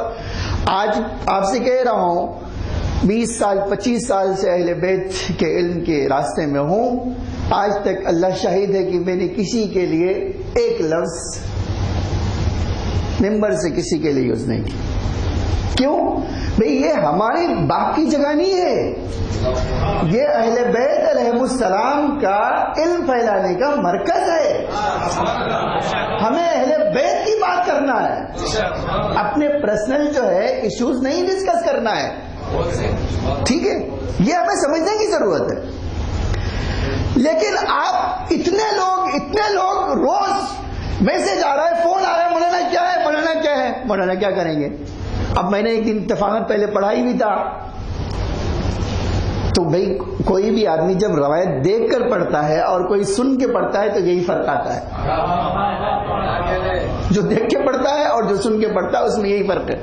آج آپ سے کہہ رہا ہوں 20 سال 25 سال سے اہل بیت کے علم کے راستے میں ہوں، آج تک اللہ شاہد ہے کہ میں نے کسی کے لیے ایک لفظ ممبر سے کسی کے لیے یوز نہیں کی۔ کیوں بھئی؟ یہ ہماری باپ کی جگہ نہیں ہے، یہ اہل بیت علیہم السلام کا علم پھیلانے کا مرکز ہے، ہمیں اہل بیت کی بات کرنا ہے، اپنے پرسنل جو ہے ایشوز نہیں ڈسکس کرنا ہے، ٹھیک ہے؟ یہ ہمیں سمجھنے کی ضرورت ہے۔ لیکن آپ اتنے لوگ روز میسج آ رہا ہے، فون آ رہا ہے، مولانا کیا ہے، مولانا کیا ہے، مولانا کیا کریں گے؟ اب میں نے ایک دن اتفاقاً پہلے پڑھائی بھی تھا، تو بھئی کوئی بھی آدمی جب روایت دیکھ کر پڑھتا ہے اور کوئی سن کے پڑھتا ہے تو یہی فرق آتا ہے، جو دیکھ کے پڑھتا ہے اور جو سن کے پڑھتا ہے اس میں یہی فرق ہے۔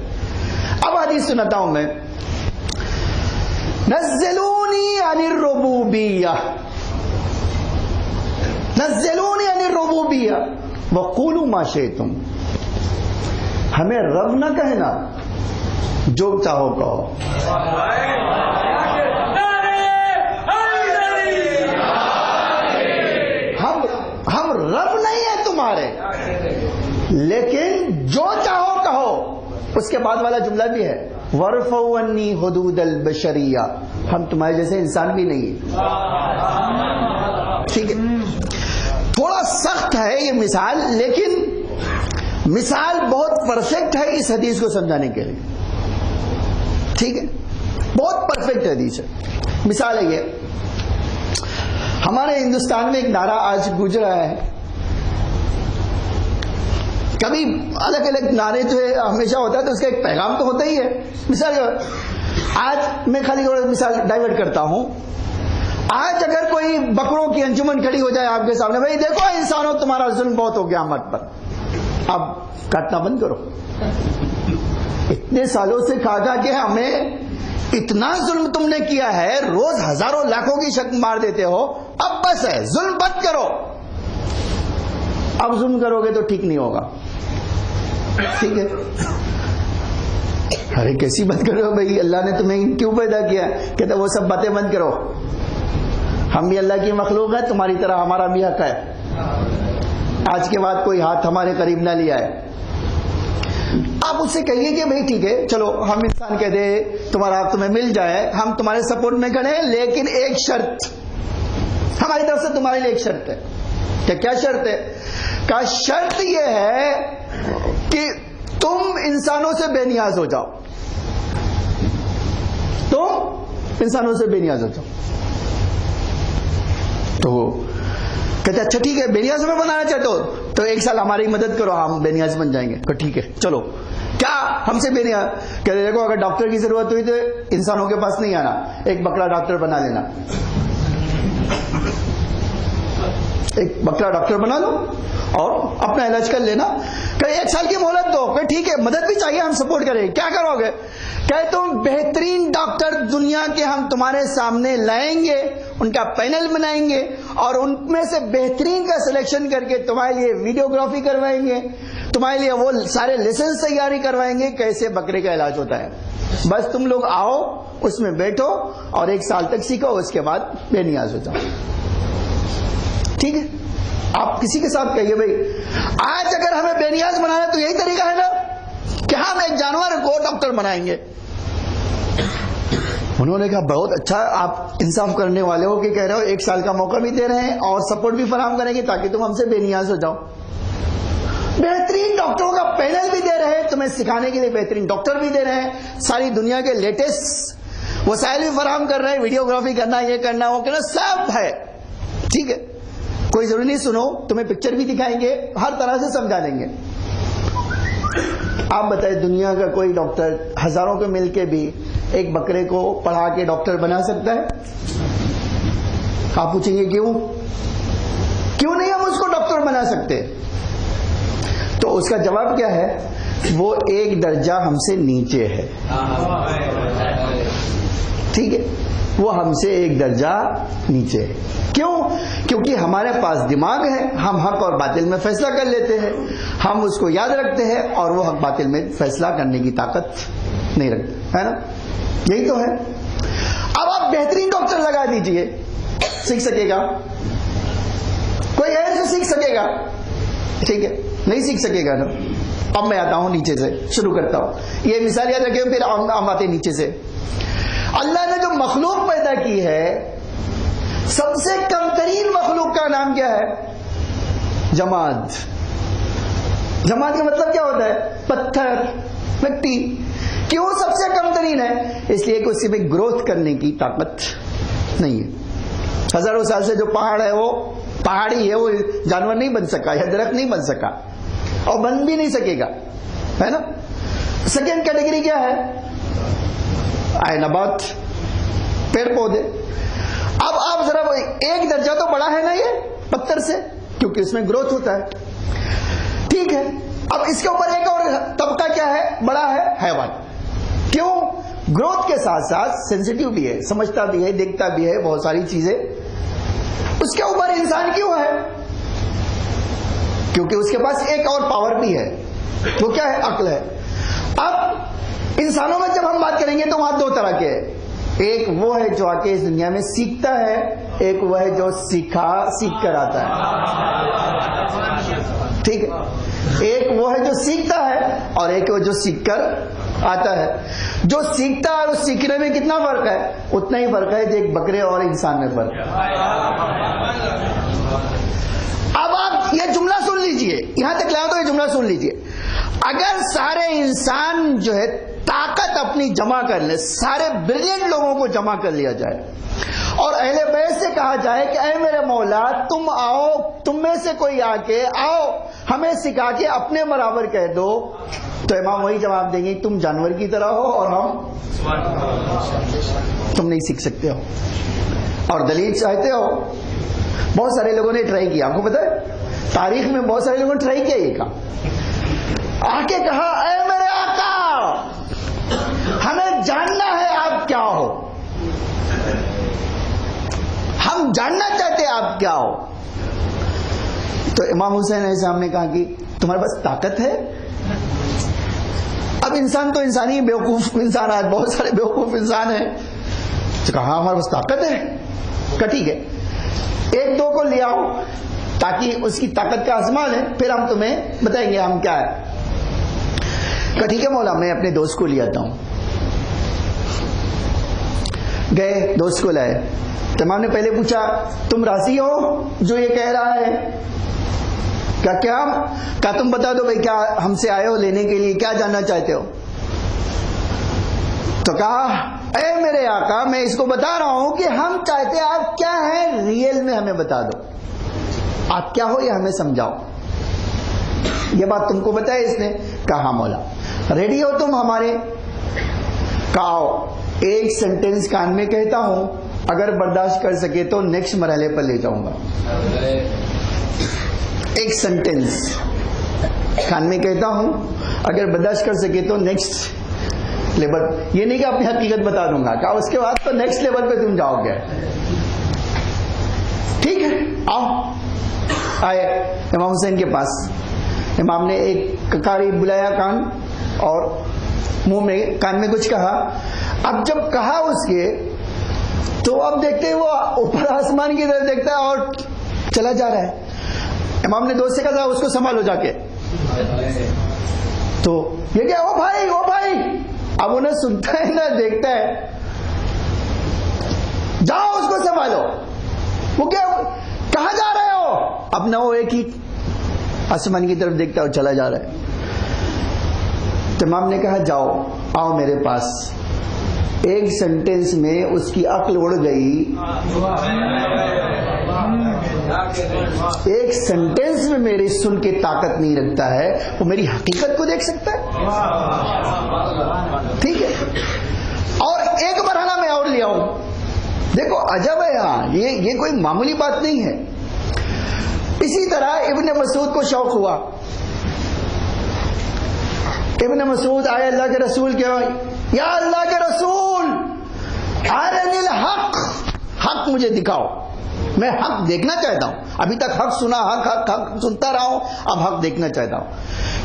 اب حدیث سناتا ہوں میں، نزلونی عن الربوبیہ، نزلونی عن الربوبیہ وقولوا ما شئتم، ہمیں رب نہ کہنا، جو چاہو کہو۔ ہم رب نہیں ہیں تمہارے، لیکن جو چاہو کہو۔ اس کے بعد والا جملہ بھی ہے، وَرْفَوْا عَنِّي حُدُودَ الْبَشَرِيَّةِ، ہم تمہارے جیسے انسان بھی نہیں ہیں، ٹھیک ہے؟ تھوڑا سخت ہے یہ مثال، لیکن مثال بہت پرفیکٹ ہے اس حدیث کو سمجھانے کے لیے، ٹھیک ہے؟ بہت پرفیکٹ حدیث ہے۔ مثال ہے یہ، ہمارے ہندوستان میں ایک نعرہ آج گونج رہا ہے، کبھی الگ الگ نعرے جو ہے ہمیشہ ہوتا ہے تو اس کا ایک پیغام تو ہوتا ہی ہے۔ مثال آج میں خالی تھوڑا مثال ڈائیورٹ کرتا ہوں، آج اگر کوئی بکروں کی انجمن کھڑی ہو جائے آپ کے سامنے، بھائی دیکھو انسانوں تمہارا ظلم بہت ہو گیا ہم پر، اب کاٹنا بند کرو، اتنے سالوں سے کہا کہ ہمیں اتنا ظلم تم نے کیا ہے، روز ہزاروں لاکھوں کی شک مار دیتے ہو، اب بس ہے، ظلم بند کرو۔ اب ظلم کرو گے تو ٹھیک نہیں ہوگا، ٹھیک ہے؟ ارے کیسی بات کر رہے ہو بھائی، اللہ نے تمہیں کیوں پیدا کیا؟ کہتا وہ سب باتیں بند کرو، ہم بھی اللہ کی مخلوق ہے، تمہاری طرح ہمارا بھی حق ہے، آج کے بعد کوئی ہاتھ ہمارے قریب نہ لیا ہے۔ آپ اس سے کہیے کہ بھائی ٹھیک ہے، چلو ہم انسان کہہ دے تمہارا حق تمہیں مل جائے، ہم تمہارے سپورٹ میں کھڑے ہیں، لیکن ایک شرط ہماری طرف سے تمہارے لیے، ایک شرط ہے۔ کیا شرط ہے؟ کا شرط یہ ہے کہ تم انسانوں سے بے نیاز ہو جاؤ، تم انسانوں سے بے نیاز ہو جاؤ۔ تو کہتے اچھا ٹھیک ہے، بے نیاز میں بنانا چاہتے ہو تو 1 سال ہماری مدد کرو، ہم بے نیاز بن جائیں گے۔ کہ ٹھیک ہے چلو، کیا ہم سے بے نیاز؟ کہتے دیکھو اگر ڈاکٹر کی ضرورت ہوئی تو انسانوں کے پاس نہیں آنا، ایک بکرا ڈاکٹر بنا لینا، ایک بکرا ڈاکٹر بنا لو اور اپنا علاج کر لینا۔ کہ 1 سال کی مہلت دو، کہ ٹھیک ہے مدد بھی چاہیے، ہم سپورٹ کریں گے۔ کیا کرو گے؟ کہ تم بہترین ڈاکٹر دنیا کے ہم تمہارے سامنے لائیں گے، ان کا پینل بنائیں گے اور ان میں سے بہترین کا سلیکشن کر کے تمہارے لیے ویڈیوگرافی کروائیں گے، تمہارے لیے وہ سارے لیسنس تیاری کروائیں گے کیسے بکرے کا علاج ہوتا ہے۔ بس تم لوگ آؤ، اس میں بیٹھو اور 1 سال تک سیکھو، اس کے بعد بے نیاز ہو جاؤ، ٹھیک ہے؟ آپ کسی کے ساتھ کہیے بھائی آج اگر ہمیں بے نیاز بنانا ہے تو یہی طریقہ ہے نا کہ ہم ایک جانور کو ڈاکٹر بنائیں گے۔ انہوں نے کہا بہت اچھا، آپ انصاف کرنے والے ہو کہ کہہ رہے ہو 1 سال کا موقع بھی دے رہے ہیں اور سپورٹ بھی فراہم کریں گے تاکہ تم ہم سے بے نیاز ہو جاؤ۔ بہترین ڈاکٹروں کا پینل بھی دے رہے ہیں، تمہیں سکھانے کے لیے بہترین ڈاکٹر بھی دے رہے ہیں، ساری دنیا کے لیٹسٹ وسائل بھی فراہم کر رہے ہیں, ویڈیوگرافی کرنا, یہ کرنا, وہ کرنا, سب ہے. ٹھیک ہے, کوئی ضروری نہیں سنو, تمہیں پکچر بھی دکھائیں گے, ہر طرح سے سمجھا دیں گے. آپ بتائیں دنیا کا کوئی ڈاکٹر ہزاروں کو مل کے بھی ایک بکرے کو پڑھا کے ڈاکٹر بنا سکتا ہے؟ آپ پوچھیں گے کیوں نہیں ہم اس کو ڈاکٹر بنا سکتے؟ تو اس کا جواب کیا ہے؟ وہ ایک درجہ ہم سے نیچے ہے. ٹھیک ہے, وہ ہم سے ایک درجہ نیچے ہے. کیوں؟ کیونکہ ہمارے پاس دماغ ہے, ہم حق اور باطل میں فیصلہ کر لیتے ہیں, ہم اس کو یاد رکھتے ہیں, اور وہ حق باطل میں فیصلہ کرنے کی طاقت نہیں رکھتے, ہے نا؟ یہی تو ہے. اب آپ بہترین ڈاکٹر لگا دیجئے, سیکھ سکے گا؟ کوئی ہے جو سیکھ سکے گا؟ ٹھیک ہے, نہیں سیکھ سکے گا نا. اب میں آتا ہوں نیچے سے, شروع کرتا ہوں. یہ مثال یاد رکھیں, پھر ہم آتے نیچے سے. اللہ نے جو مخلوق پیدا کی ہے, سب سے کم ترین مخلوق کا نام کیا ہے؟ جماد. جماد کا مطلب کیا ہوتا ہے؟ پتھر, مٹی. کیوں سب سے کم ترین ہے؟ اس لیے کہ اس میں گروتھ کرنے کی طاقت نہیں ہے. ہزاروں سال سے جو پہاڑ ہے وہ پہاڑی ہے, وہ جانور نہیں بن سکا یا درخت نہیں بن سکا, اور بن بھی نہیں سکے گا, ہے نا؟ سیکنڈ کیٹیگری کیا ہے؟ نبات, پیڑ پودے. اب آپ ذرا ایک درجہ تو بڑا ہے نا یہ پتھر سے, کیونکہ اس میں گروتھ ہوتا ہے. ٹھیک ہے, اب اس کے اوپر ایک اور طبقہ کیا ہے؟ بڑا ہے حیوان. کیوں؟ گروتھ کے ساتھ ساتھ سینسیٹیو بھی ہے, سمجھتا بھی ہے, دیکھتا بھی ہے, بہت ساری چیزیں. اس کے اوپر انسان کیوں ہے؟ کیونکہ اس کے پاس ایک اور پاور بھی ہے, وہ کیا ہے؟ عقل ہے. اب انسانوں میں جب ہم بات کریں گے تو وہاں دو طرح کے ہیں. ایک وہ ہے جو آ کے اس دنیا میں سیکھتا ہے, ایک وہ ہے جو سیکھ کر آتا ہے. ٹھیک ہے, ایک وہ ہے جو سیکھتا ہے, اور ایک وہ جو سیکھ کر آتا ہے. جو سیکھتا ہے اس سیکھنے میں کتنا فرق ہے؟ اتنا ہی فرق ہے جو ایک بکرے اور انسان میں فرق ہے. اب آپ یہ جملہ سن لیجئے, یہاں تک لاؤ تو یہ جملہ سن لیجئے. اگر سارے انسان جو ہے طاقت اپنی جمع کر لے, سارے بریلینٹ لوگوں کو جمع کر لیا جائے, اور اہل بیت سے کہا جائے کہ اے میرے مولا تم آؤ, تم میں سے کوئی آ کے آؤ ہمیں سکھا کے اپنے برابر کہہ دو, تو امام وہی جواب دیں گے تم جانور کی طرح ہو اور ہم, تم نہیں سیکھ سکتے ہو. اور دلیل چاہتے ہو؟ بہت سارے لوگوں نے ٹرائی کیا, آپ کو پتا ہے تاریخ میں بہت سارے لوگوں نے ٹرائی کیا یہ کام. آ کے کہا اے میرے آقا ہمیں جاننا ہے آپ کیا ہو, ہم جاننا چاہتے ہیں آپ کیا ہو. تو امام حسین علیہ السلام نے کہا کہ تمہارے پاس طاقت ہے؟ اب انسان تو انسان ہی بیوقوف انسان, آج بہت سارے بیوقوف انسان ہیں. تو کہا ہمارے پاس طاقت ہے. کہ ٹھیک ہے, ایک دو کو لے آؤ تاکہ اس کی طاقت کا آزما لیں, پھر ہم تمہیں بتائیں گے ہم کیا ہے. کہ ٹھیک ہے مولا, میں اپنے دوست کو لے آتا ہوں. گئے, دوست کو لائے. امام نے پہلے پوچھا تم راضی ہو جو یہ کہہ رہا ہے؟ کیا تم بتا دو بھائی, کیا ہم سے آئے ہو لینے کے لیے, کیا جاننا چاہتے ہو؟ تو کہا اے میرے آقا میں اس کو بتا رہا ہوں کہ ہم چاہتے ہیں آپ کیا ہیں ریئل میں, ہمیں بتا دو آپ کیا ہو, یہ ہمیں سمجھاؤ. یہ بات تم کو بتایا اس نے؟ کہا مولا. ریڈی ہو تم ہمارے؟ کہا ایک سینٹینس کان میں کہتا ہوں, اگر برداشت کر سکے تو نیکسٹ مرحلے پر لے جاؤں گا. ایک سینٹینس کان میں کہتا ہوں, اگر برداشت کر سکے تو نیکسٹ لیول. یہ نہیں کہ اپنی حقیقت بتا دوں گا, کہا اس کے بعد تو نیکسٹ لیول پہ تم جاؤ گے. ٹھیک ہے آؤ. آئے امام حسین کے پاس. امام نے ایک ککاری بلایا کان, اور منہ میں کان میں کچھ کہا. اب جب کہا اس کے, تو اب دیکھتے ہیں وہ اوپر آسمان کی طرف دیکھتا ہے اور چلا جا رہا ہے. امام نے دوست سے کہا اس کو سنبھالو جا کے. تو یہ کیا, او بھائی او بھائی. اب انہیں سنتا ہے نا, دیکھتا ہے, جاؤ اس کو سنبھالو. وہ کیا, کہاں جا رہے ہو؟ اپنا وہ ایک ہی آسمان کی طرف دیکھتا ہے اور چلا جا رہا ہے. تو امام نے کہا جاؤ, آؤ میرے پاس. ایک سینٹینس میں اس کی عقل اڑ گئی، ایک سینٹینس میں میری سن کے طاقت نہیں رکھتا ہے، وہ میری حقیقت کو دیکھ سکتا ہے. ٹھیک ہے. اور ایک مرحلہ میں اور لے آؤں، دیکھو عجب ہے یہاں، یہ کوئی معمولی بات نہیں ہے. اسی طرح ابن مسعود کو شوق ہوا. ابن مسعود آئے اللہ کے رسول کے، یا اللہ کے رسول ارنی الحق، حق مجھے دکھاؤ، میں حق دیکھنا چاہتا ہوں. ابھی تک حق سنا، حق سنتا رہا ہوں، اب حق دیکھنا چاہتا ہوں.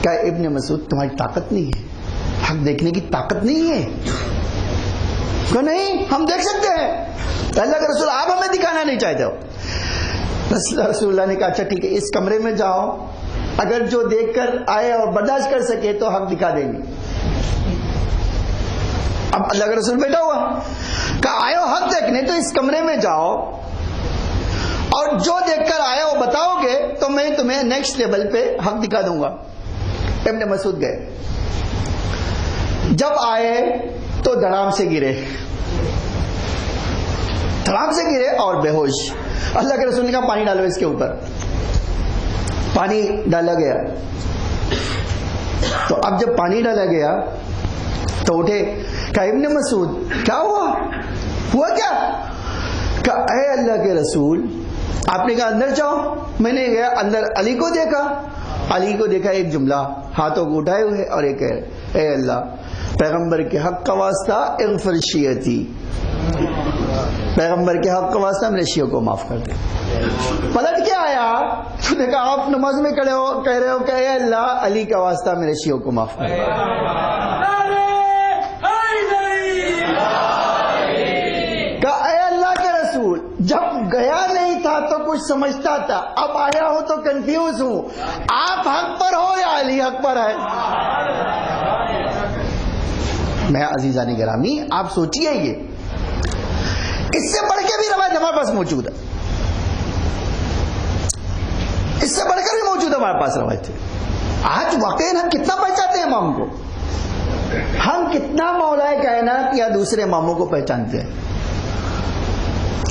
کہا ابن مسعود تمہاری طاقت نہیں ہے، حق دیکھنے کی طاقت نہیں ہے. کہ نہیں ہم دیکھ سکتے ہیں. اللہ کے رسول آپ ہمیں دکھانا نہیں چاہتے ہو. رسول اللہ نے کہا اچھا ٹھیک ہے، اس کمرے میں جاؤ، اگر جو دیکھ کر آئے اور برداشت کر سکے تو حق دکھا دیں گے. اب اللہ کا رسول بیٹھا ہوا، کہا آئے ہو حق دیکھنے تو اس کمرے میں جاؤ، اور جو دیکھ کر آئے ہو بتاؤ گے تو میں تمہیں نیکسٹ لیول پہ حق دکھا دوں گا. ابن مسعود گئے، جب آئے تو دھڑام سے گرے، دھڑام سے گرے اور بے ہوش. اللہ کے رسول نے کہا پانی ڈالو اس کے اوپر. پانی ڈالا گیا. تو اب جب پانی ڈالا گیا تو اٹھے. کہا ابن مسعود کیا ہوا کیا؟ کہا اے اللہ کے رسول، آپ نے کہا اندر جاؤ. میں نے گیا اندر، علی کو دیکھا ایک جملہ ہاتھوں کو اٹھائے ہوئے اور ایک ہے اے اللہ پیغمبر کے حق کا واسطہ اغفر شیعتی، پیغمبر کے حق کا واسطہ میرے شیعوں کو معاف کر دے. پلٹ کے آیا تو نے کہا آپ نماز میں کھڑے ہو کہہ رہے ہو کہ اے اللہ علی کا واسطہ میرے شیعوں کو معاف کر دے. کہا اے اللہ کے رسول، جب گیا نہیں تھا تو کچھ سمجھتا تھا، اب آیا ہوں تو کنفیوز ہوں، آپ حق پر ہو یا علی حق پر ہے؟ میں عزیزان گرامی آپ سوچئے، یہ اس سے بڑھ کے بھی روایت ہمارے پاس موجود ہے، اس سے بڑھ کر بھی موجود ہے ہمارے پاس روایت. آج واقعی ہم کتنا پہچانتے ہیں امام کو، ہم کتنا مولا کائنات یا دوسرے اماموں کو پہچانتے ہیں.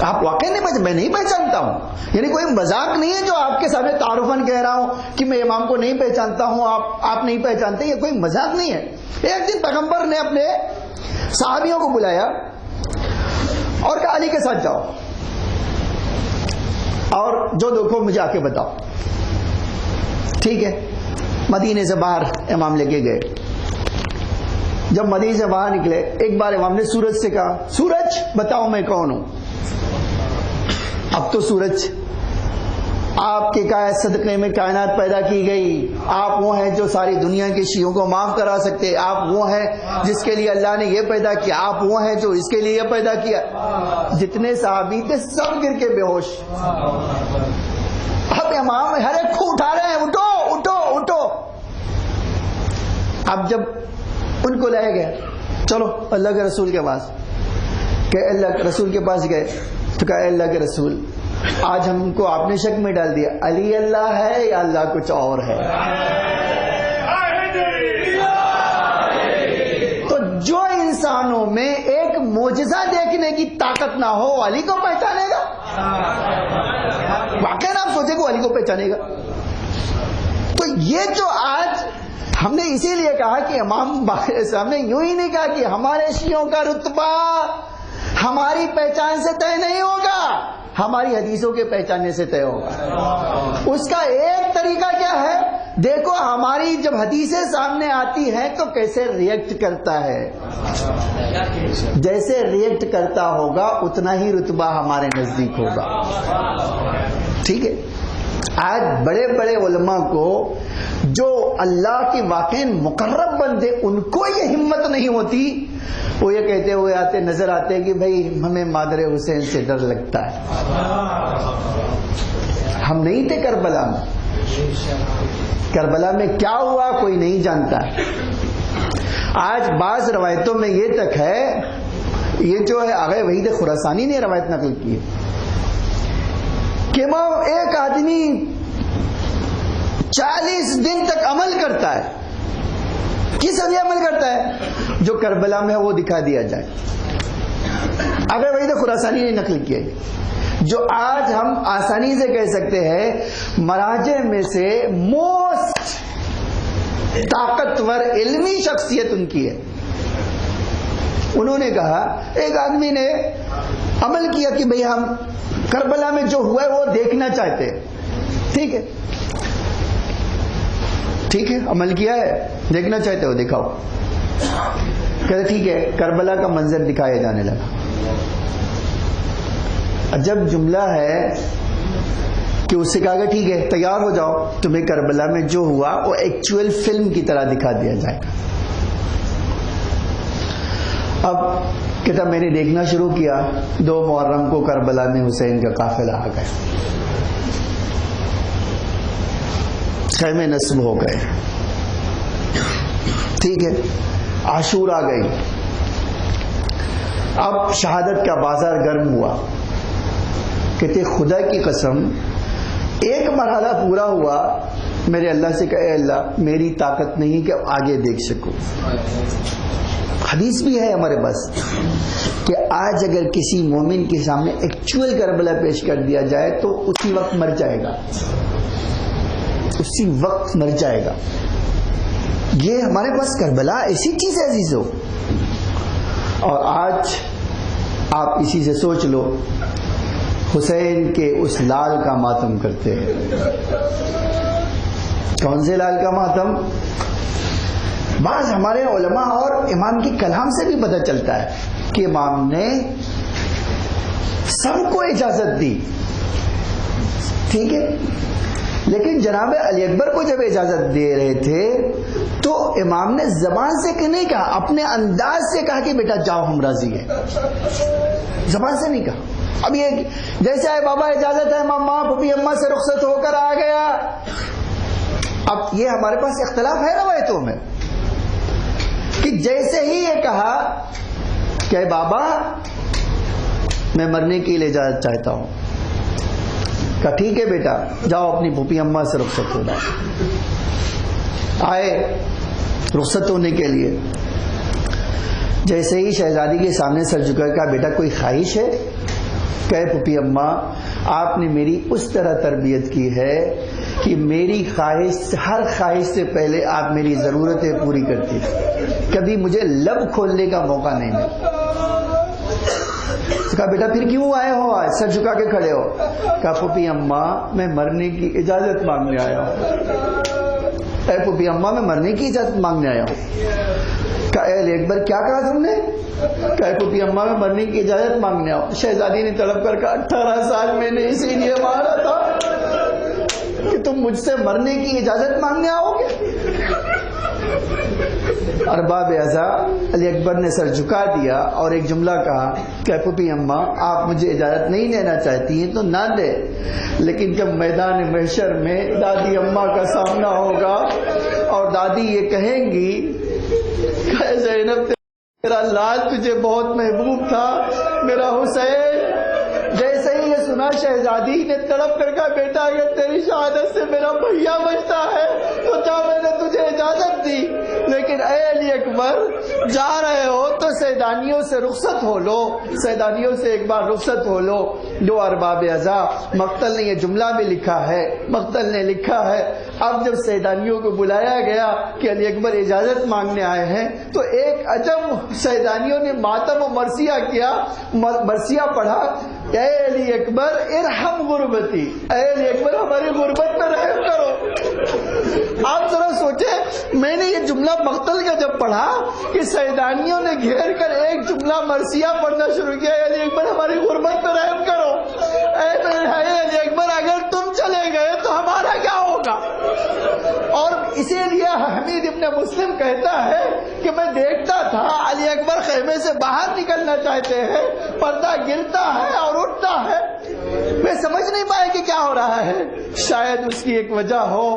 آپ واقعی نہیں پہچانتے، میں نہیں پہچانتا ہوں. یعنی کوئی مذاق نہیں ہے جو آپ کے سامنے تعارفاً کہہ رہا ہوں کہ میں امام کو نہیں پہچانتا ہوں، آپ نہیں پہچانتے، یہ کوئی مذاق نہیں ہے. ایک دن پیغمبر نے اپنے صحابیوں کو بلایا اور کہا علی کے ساتھ جاؤ اور جو دیکھو مجھے آ کے بتاؤ. ٹھیک ہے. مدینے سے باہر امام لے کے گئے. جب مدینے سے باہر نکلے ایک بار امام نے سورج سے کہا سورج بتاؤ میں کون ہوں. اب تو سورج آپ کے صدقے میں کائنات پیدا کی گئی، آپ وہ ہیں جو ساری دنیا کے شیعوں کو معاف کرا سکتے، آپ وہ ہیں جس کے لیے اللہ نے یہ پیدا کیا، آپ وہ ہیں جو اس کے لیے یہ پیدا کیا. جتنے صحابی تھے سب گر کے بے ہوش. اب امام ہر ایک کو اٹھا رہے ہیں، اٹھو اٹھو اٹھو. اب جب ان کو لے گئے چلو اللہ کے رسول کے پاس، کہ اللہ کے رسول کے پاس گئے تو کہا اللہ کے رسول آج ہم کو آپ نے شک میں ڈال دیا، علی اللہ ہے یا اللہ کچھ اور ہے؟ تو جو انسانوں میں ایک معجزہ دیکھنے کی طاقت نہ ہو علی کو پہچانے گا؟ واقعی آپ سوچیں کہ علی کو پہچانے گا؟ تو یہ جو آج ہم نے اسی لیے کہا کہ امام ہم نے یوں ہی نہیں کہا کہ ہمارے شیعوں کا رتبہ ہماری پہچان سے طے نہیں ہوگا، ہماری حدیثوں کے پہچاننے سے طے ہوگا. اس کا ایک طریقہ کیا ہے؟ دیکھو ہماری جب حدیثیں سامنے آتی ہیں تو کیسے ریئیکٹ کرتا ہے. جیسے ریئیکٹ کرتا ہوگا اتنا ہی رتبہ ہمارے نزدیک ہوگا. ٹھیک ہے. آج بڑے بڑے علماء کو جو اللہ کے واقعی مقرب بندے ان کو یہ ہمت نہیں ہوتی، وہ یہ کہتے ہوئے آتے نظر آتے کہ بھائی ہمیں مادر حسین سے ڈر لگتا ہے. ہم نہیں تھے کربلا میں، کربلا میں کیا ہوا کوئی نہیں جانتا. آج بعض روایتوں میں یہ تک ہے، یہ جو ہے آغا وحید خراسانی نے روایت نقل کی ہے کہ وہ ایک آدمی 40 دن تک عمل کرتا ہے. کس لیے عمل کرتا ہے؟ جو کربلا میں وہ دکھا دیا جائے. اگر وحید خراسانی نے نقل کیا ہے، جو آج ہم آسانی سے کہہ سکتے ہیں مراجع میں سے موسٹ طاقتور علمی شخصیت ان کی ہے. انہوں نے کہا ایک آدمی نے عمل کیا کہ بھئی ہم کربلا میں جو ہوا ہے وہ دیکھنا چاہتے ہیں. ٹھیک ہے عمل کیا ہے، دیکھنا چاہتے ہو، دکھاؤ. کہتے ٹھیک ہے، کربلا کا منظر دکھایا جانے لگا. عجب جملہ ہے کہ اس سے کہا کہ ٹھیک ہے تیار ہو جاؤ، تمہیں کربلا میں جو ہوا وہ ایکچوئل فلم کی طرح دکھا دیا جائے گا. اب کہتا میں نے دیکھنا شروع کیا. 2 محرم کو کربلا میں حسین کا قافلہ آ گیا، خیمے نصب ہو گئے. ٹھیک ہے، عاشورا گئی. اب شہادت کا بازار گرم ہوا. کہتے خدا کی قسم ایک مرحلہ پورا ہوا، میرے اللہ سے کہے اللہ میری طاقت نہیں کہ آگے دیکھ سکوں. حدیث بھی ہے ہمارے پاس کہ آج اگر کسی مومن کے سامنے ایکچوئل کربلا پیش کر دیا جائے تو اسی وقت مر جائے گا، اسی وقت مر جائے گا. یہ ہمارے پاس کربلا ایسی چیز ہے عزیزو. اور آج آپ اسی سے سوچ لو حسین کے اس لال کا ماتم کرتے ہیں. کون سے لال کا ماتم؟ بعض ہمارے علماء اور امام کی کلام سے بھی پتہ چلتا ہے کہ امام نے سب کو اجازت دی. ٹھیک ہے، لیکن جناب علی اکبر کو جب اجازت دے رہے تھے تو امام نے زبان سے نہیں کہا، اپنے انداز سے کہا کہ بیٹا جاؤ ہم راضی ہیں. زبان سے نہیں کہا. اب یہ جیسے آئے بابا اجازت ہے، ماما پھوپھی اما سے رخصت ہو کر آ گیا. اب یہ ہمارے پاس اختلاف ہے روایتوں میں کہ جیسے ہی یہ کہا کہ بابا میں مرنے کے لیے اجازت چاہتا ہوں، کہا ٹھیک ہے بیٹا جاؤ اپنی پھوپھی اما سے رخصت ہو جاؤ. آئے رخصت ہونے کے لیے. جیسے ہی شہزادی کے سامنے سر جھکا کہا بیٹا کوئی خواہش ہے؟ کہے پھوپھی اما آپ نے میری اس طرح تربیت کی ہے کہ میری خواہش، ہر خواہش سے پہلے آپ میری ضرورتیں پوری کرتی، کبھی مجھے لب کھولنے کا موقع نہیں ملا. کہا بیٹا پھر کیوں آئے ہو آج سر جھکا کے کھڑے ہو؟ کہا پھوپھی اما میں مرنے کی اجازت مانگنے آیا ہوں. اے پھوپھی اما میں مرنے کی اجازت مانگنے آیا ہوں. کہا اے علی اکبر کیا کہا تم نے؟ کہا پھوپھی اما میں مرنے کی اجازت مانگنے آؤ. شہزادی نے تڑپ کر کہا 18 سال میں نے اسی لیے مارا تھا کہ تم مجھ سے مرنے کی اجازت مانگنے آؤ گے. ارباب اعضاء علی اکبر نے سر جھکا دیا اور ایک جملہ کہا کہ پھوپھی اما آپ مجھے اجازت نہیں دینا چاہتی ہیں تو نہ دے، لیکن جب میدان محشر میں دادی اما کا سامنا ہوگا اور دادی یہ کہیں گی کہ زینب میرا لال تجھے بہت محبوب تھا میرا حسین. جیسے ہی یہ سنا شہزادی نے تڑپ کر کہا بیٹا اگر تیری شہادت سے میرا بھیا بچتا ہے تو جا میں نے تجھے اجازت دی، لیکن اے علی اکبر جا رہے ہو تو سیدانیوں سے رخصت ہو لو، سیدانیوں سے ایک بار رخصت ہو لو. دو ارباب اعضاء مقتل نے یہ جملہ بھی لکھا ہے، مقتل نے لکھا ہے اب جب سیدانیوں کو بلایا گیا کہ علی اکبر اجازت مانگنے آئے ہیں تو ایک عجب سیدانیوں نے ماتم و مرثیہ کیا، مرثیہ پڑھا اے علی اکبر ارحم غربتی، اے علی اکبر ہماری غربت میں رحم کرو. آپ ذرا سوچیں میں نے یہ جملہ مقتل کا جب پڑھا کہ سیدانیوں نے گھیر کر ایک جملہ مرثیہ پڑھنا شروع کیا اے علی اکبر ہماری غربت میں رحم کرو. اے علی اکبر اگر تم چلے گئے تو ہمارا کیا ہوگا؟ اور اسی لیے حمید ابن مسلم کہتا ہے کہ میں دیکھتا تھا علی اکبر خیمے سے باہر نکلنا چاہتے ہیں، پردہ گرتا ہے اور اٹھتا ہے، میں سمجھ نہیں پایا کہ کیا ہو رہا ہے. شاید اس کی ایک وجہ ہو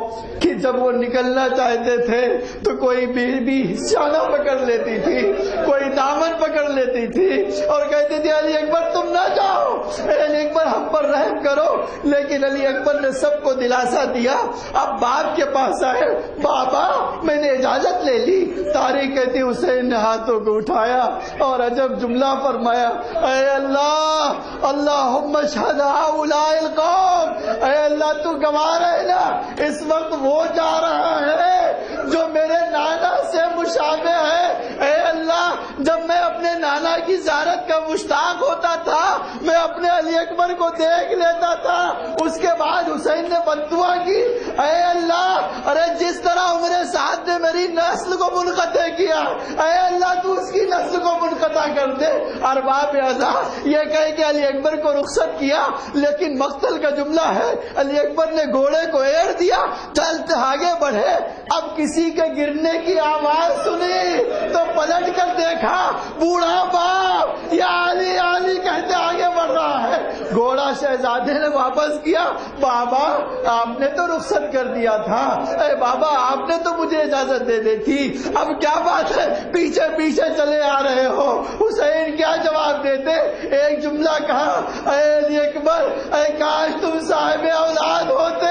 کہ جب وہ نکلنا چاہتے تھے تو کوئی بیوی شانہ پکڑ لیتی تھی، کوئی دامن پکڑ لیتی تھی اور کہتی تھی علی اکبر تم نہ جاؤ، علی اکبر ہم پر رحم کرو. لیکن علی اکبر نے سب کو دلاسا دیا. اب باپ کے پاس آئے، بابا میں نے اجازت لے لی. طارق کہتی حسین نے ہاتھوں کو اٹھایا اور عجب جملہ فرمایا, اے اللہ اللہم اشہد ہؤلاء القوم, اے اللہ تو گواہ رہے نا اس وقت وہ جا رہا ہے جو میرے نانا سے مشابہ ہے. اے اللہ جب میں اپنے نانا کی زیارت کا مشتاق ہوتا تھا میں اپنے علی اکبر کو دیکھ لیتا تھا. اس کے بعد حسین نے بددعا کی, اے اللہ ارے جس طرح عمر سعد نے میری نسل کو منقطع کیا, اے اللہ تو اس کی نسل کو منقطع کر دے. ارباب اعضاء یہ کہے کہ علی اکبر کو رخصت کیا, لیکن مقتل کا جملہ ہے علی اکبر نے گھوڑے کو ایڑ دیا, چلتے آگے بڑھے. اب کسی کے گرنے کی آواز سنی تو پلٹ کر دیکھا, بوڑھا باپ یا علی علی کہتے آگے بڑھ رہا ہے. گھوڑا شہزادے نے واپس کیا, بابا آپ نے تو رخصت کر دیا تھا, اے بابا آپ نے تو مجھے اجازت دے دی تھی, اب کیا بات ہے پیچھے پیچھے چلے آ رہے ہو. حسین کیا جواب دیتے, ایک جملہ کہا, اے علی اکبر اے کاش تم صاحب اولاد ہوتے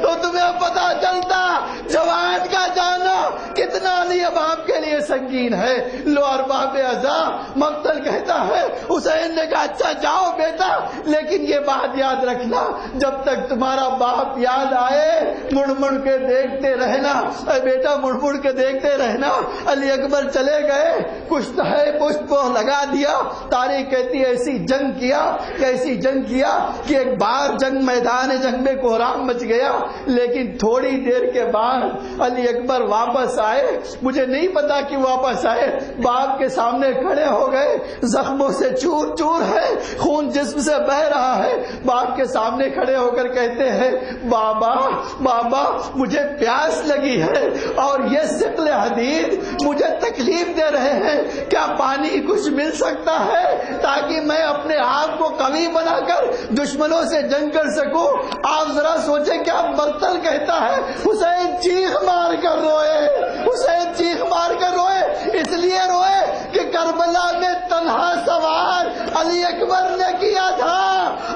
تو تمہیں پتا چلتا جوان کا جانا کتنا علی باپ کے لیے سنگین ہے. لو ارباب اعضاء مقتل کہتا ہے, حسین نے کہا اچھا جاؤ بیٹا, لیکن یہ بات یاد رکھنا جب تک تمہارا باپ یاد آئے مڑ مڑ کے دیکھتے رہنا. اے بیٹا مڑ مڑ کے دیکھتے رہنا. علی اکبر چلے گئے, کچھ ہے پشت کو لگا دیا. تاریخ کہتی ہے ایسی جنگ کیا ایسی جنگ کیا کہ ایک بار جنگ میدان جنگ میں کوہرام مچ گیا, لیکن تھوڑی دیر کے بعد علی اکبر واپس آئے. مجھے نہیں پتا کہ واپس آئے, باپ کے سامنے کھڑے ہو گئے, زخموں سے چور چور ہے, خون جسم سے بہ رہا ہے. باپ کے سامنے کھڑے ہو کر کہتے ہیں, بابا بابا مجھے پیاس لگی ہے اور یہ ثقل حدید مجھے تکلیف دے رہے ہیں, کیا پانی کچھ مل سکتا ہے تاکہ میں اپنے آپ کو قوی بنا کر دشمنوں سے جنگ کر سکوں. آپ ذرا سوچیں کیا مقتل کہتا ہے. حسین چیخ مار کر روئے, حسین چیخ مار کر روئے, اس لیے روئے کہ کربلا میں تنہا سوال علی اکبر نے کیا تھا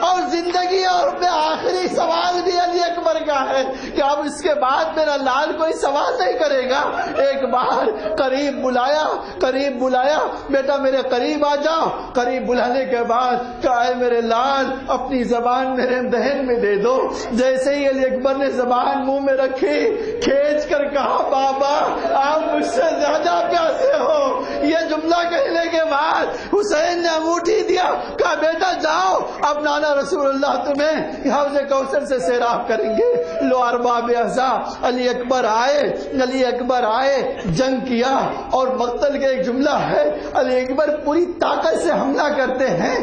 اور زندگی اور میں آخری سوال بھی علی اکبر کا ہے کہ اب اس کے بعد میرا لال کوئی سوال نہیں کرے گا. ایک بار قریب بلایا, بیٹا میرے قریب آ جاؤ. قریب بلانے کے بعد کہا ہے میرے لال اپنی زبان میرے دہن میں دے دو. جیسے ہی علی اکبر نے زبان منہ میں رکھی, کھینچ کر کہا, بابا آپ مجھ سے زیادہ پیاسے ہو. یہ جملہ کہنے کے بعد حسین نے انگوٹھی دیا, کہا بیٹا جاؤ اب نانا رسول اللہ تمہیں حوض کوثر سے سیراب کریں گے. لو ارباب اعضاء علی اکبر آئے, جنگ کیا. اور مقتل کے ایک جملہ ہے, علی اکبر پوری طاقت سے حملہ کرتے ہیں,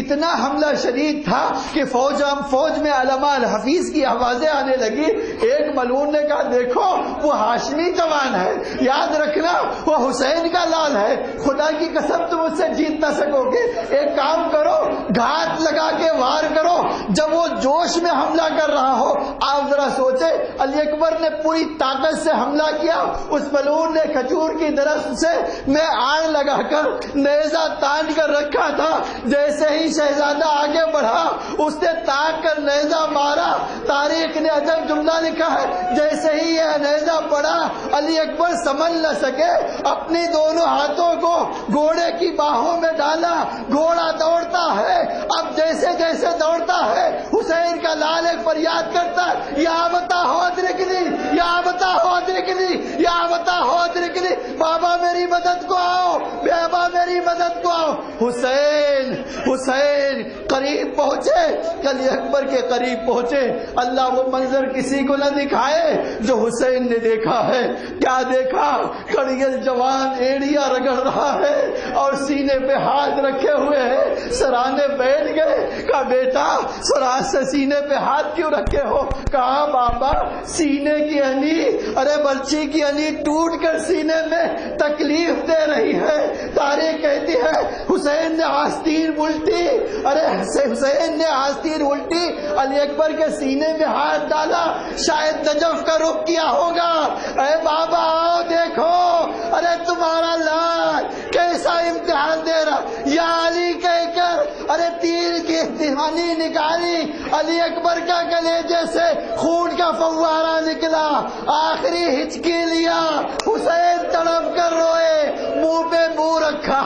اتنا حملہ شدید تھا کہ فوج میں علماء الحفیظ کی آوازیں آنے لگی. ایک ملعون نے کہا دیکھو وہ ہاشمی جوان ہے, یاد رکھنا وہ حسین کا لال ہے, خدا کی قسم تم اس سے جیت نہ سکو گے. ایک کام کرو, گھات لگا کے وار کرو جب وہ جوش میں حملہ کر رہا ہو. آپ ذرا سوچے, علی اکبر نے پوری طاقت سے حملہ کیا. اس ملعون نے کھجور کی درخت سے میں آگ لگا کر نیزہ تان کر رکھا تھا. جیسے ہی شہزادہ آگے بڑھا اس نے تاک کر نیزہ مارا. تاریخ نے عجب جملہ لکھا ہے, جیسے ہی یہ نیزہ پڑا علی اکبر سنبھل نہ سکے, اپنی دونوں ہاتھوں کو گھوڑے کی باہوں میں ڈالا. گھوڑا دوڑتا ہے, اب جیسے جیسے دوڑتا ہے حسین کا لال ایک فریاد کرتا ہے, یا بتا ہو ادرکنی, یا بتا ہو ادرکنی, یا بتا ہو ادرکنی, بابا میری مدد کو آؤ, بابا میری مدد کو آؤ. حسین قریب پہنچے, علی اکبر کے قریب پہنچے. اللہ وہ منظر کسی کو نہ دکھائے جو حسین نے دیکھا ہے. کیا دیکھا, کڑیل جوان ایڑیا رگڑ رہا ہے اور سینے پہ ہاتھ رکھے ہوئے ہے. سرانے بیٹھ گئے, کہا بیٹا سراج سے سینے پہ ہاتھ کیوں رکھے ہو. کہا بابا سینے کی ہنی, ارے بچی کی ہنی ٹوٹ کر سینے میں تکلیف دے رہی ہے. تاریخ کہتی ہے حسین نے آستین الٹی, ارے حسین نے آستین الٹی, علی اکبر کے سینے میں ہاتھ ڈالا, شاید نجف کا رخ کیا ہوگا. اے بابا آؤ دیکھو, ارے تمہارا لال کیسا امتحان دے رہا. یا علی کہہ کر ارے تیر کی روحانی نکالی، علی اکبر کا کلیجے سے خون کا فوارہ نکلا، آخری ہچکی لیا، حسین تڑپ کر روئے، منہ پہ منہ رکھا،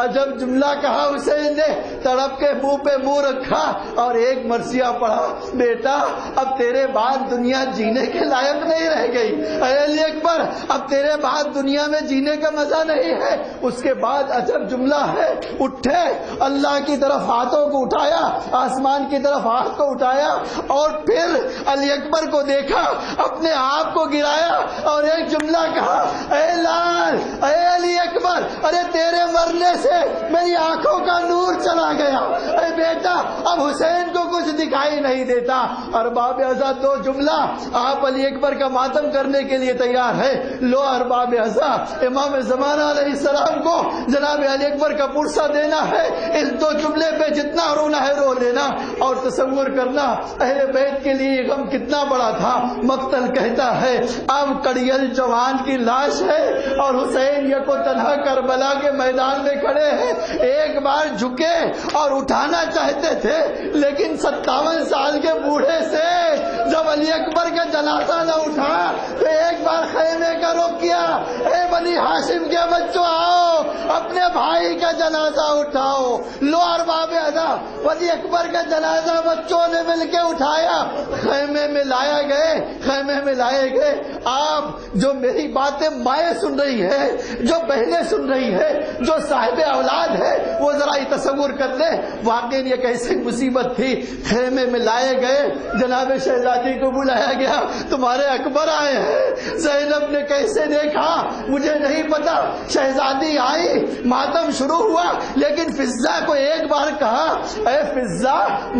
عجب جملہ کہا حسین نے، تڑپ کے منہ پہ منہ رکھا اور ایک مرثیہ پڑھا، بیٹا اب تیرے بعد دنیا جینے کے لائق نہیں رہ گئی، اے علی اکبر اب تیرے بعد دنیا میں جینے کا مزہ نہیں ہے۔ اس کے بعد عجب جملہ ہے، اٹھے، اللہ کی طرف ہاتھوں کو اٹھایا، آسمان کی طرف ہاتھ کو اٹھایا اور پھر علی اکبر کو دیکھا، اپنے آپ کو گرایا اور ایک جملہ کہا، اے لال، اے علی اکبر، ارے تیرے مرنے سے میری آنکھوں کا نور چلا گیا، اے بیٹا اب حسین کو کچھ دکھائی نہیں دیتا۔ ارباب ازا دو جملہ آپ علی اکبر کا ماتم کرنے کے لیے تیار ہے، لو ارباب ازا امام زمانہ علیہ السلام کو جناب علی اکبر کا پرسہ دینا ہے، اس دو جملے پہ جتنا رونا ہے رو لینا، اور تصور کرنا اہل بیت کے لیے غم کتنا بڑا تھا۔ مقتل کہتا ہے اب کڑیل جوان کی لاش ہے اور حسین یکو تنہا کربلا کے میدان میں کھڑے ہیں، ایک بار جھکے اور اٹھانا چاہتے تھے لیکن 57 سال کے بوڑھے سے جب علی اکبر کا جنازہ نہ اٹھا تو ایک بار خیمے کا رخ کیا، اے بنی ہاشم کے بچوں آؤ اپنے بھائی کا جنازہ اٹھاؤ، لو ارباب ازا علی اکبر کا جنازہ بچوں نے مل کے اٹھایا، خیمے میں لایا گئے، خیمے میں لائے گئے۔ آپ جو میری باتیں مائیں سن رہی ہے، جو بہنیں سن رہی ہے، جو صاحب اولاد ہے، وہ ذرا یہ تصور کر لیں واقعی یہ کیسی مصیبت تھی۔ خیمے میں لائے گئے، جناب شہزادی کو بلایا گیا، تمہارے اکبر آئے ہیں۔ زینب نے کیسے دیکھا مجھے نہیں پتا، شہزادی آئی، ماتم شروع ہوا، لیکن فضہ کو ایک بار کہا، اے فضہ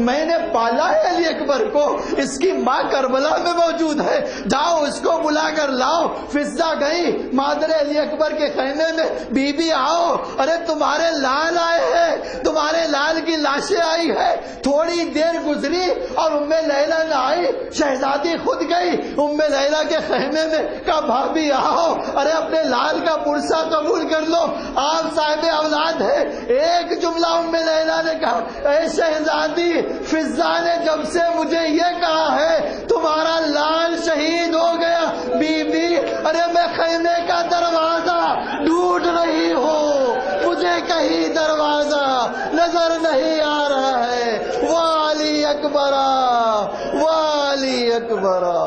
میں نے پالا ہے علی اکبر کو، اس کی ماں کربلا میں موجود ہے، جاؤ اس کو بلا کر لاؤ۔ فضہ گئی مادر علی اکبر کے خیمے میں، بی بی آؤ، ارے تمہارے لال آئے ہیں، تمہارے لال کی لاشیں آئی ہے۔ تھوڑی دیر گزری اور ام لیلا نہ آئی، شہزادی خود گئی ام لیلا کے خیمے میں، کہا بھابی آؤ، ارے اپنے لال کا پرسہ قبول کر لو، آپ صاحب اولاد ہے۔ ایک جملہ ام لیلا نے کہا، اے شہزادی فضہ نے جب سے مجھے یہ کہا ہے تمہارا لال شہید ہو گیا، بی بی ارے میں خیمے کا دروازہ ڈھونڈ رہی ہوں، مجھے کہیں دروازہ نظر نہیں آ رہا ہے، والی اکبرا والی اکبرا۔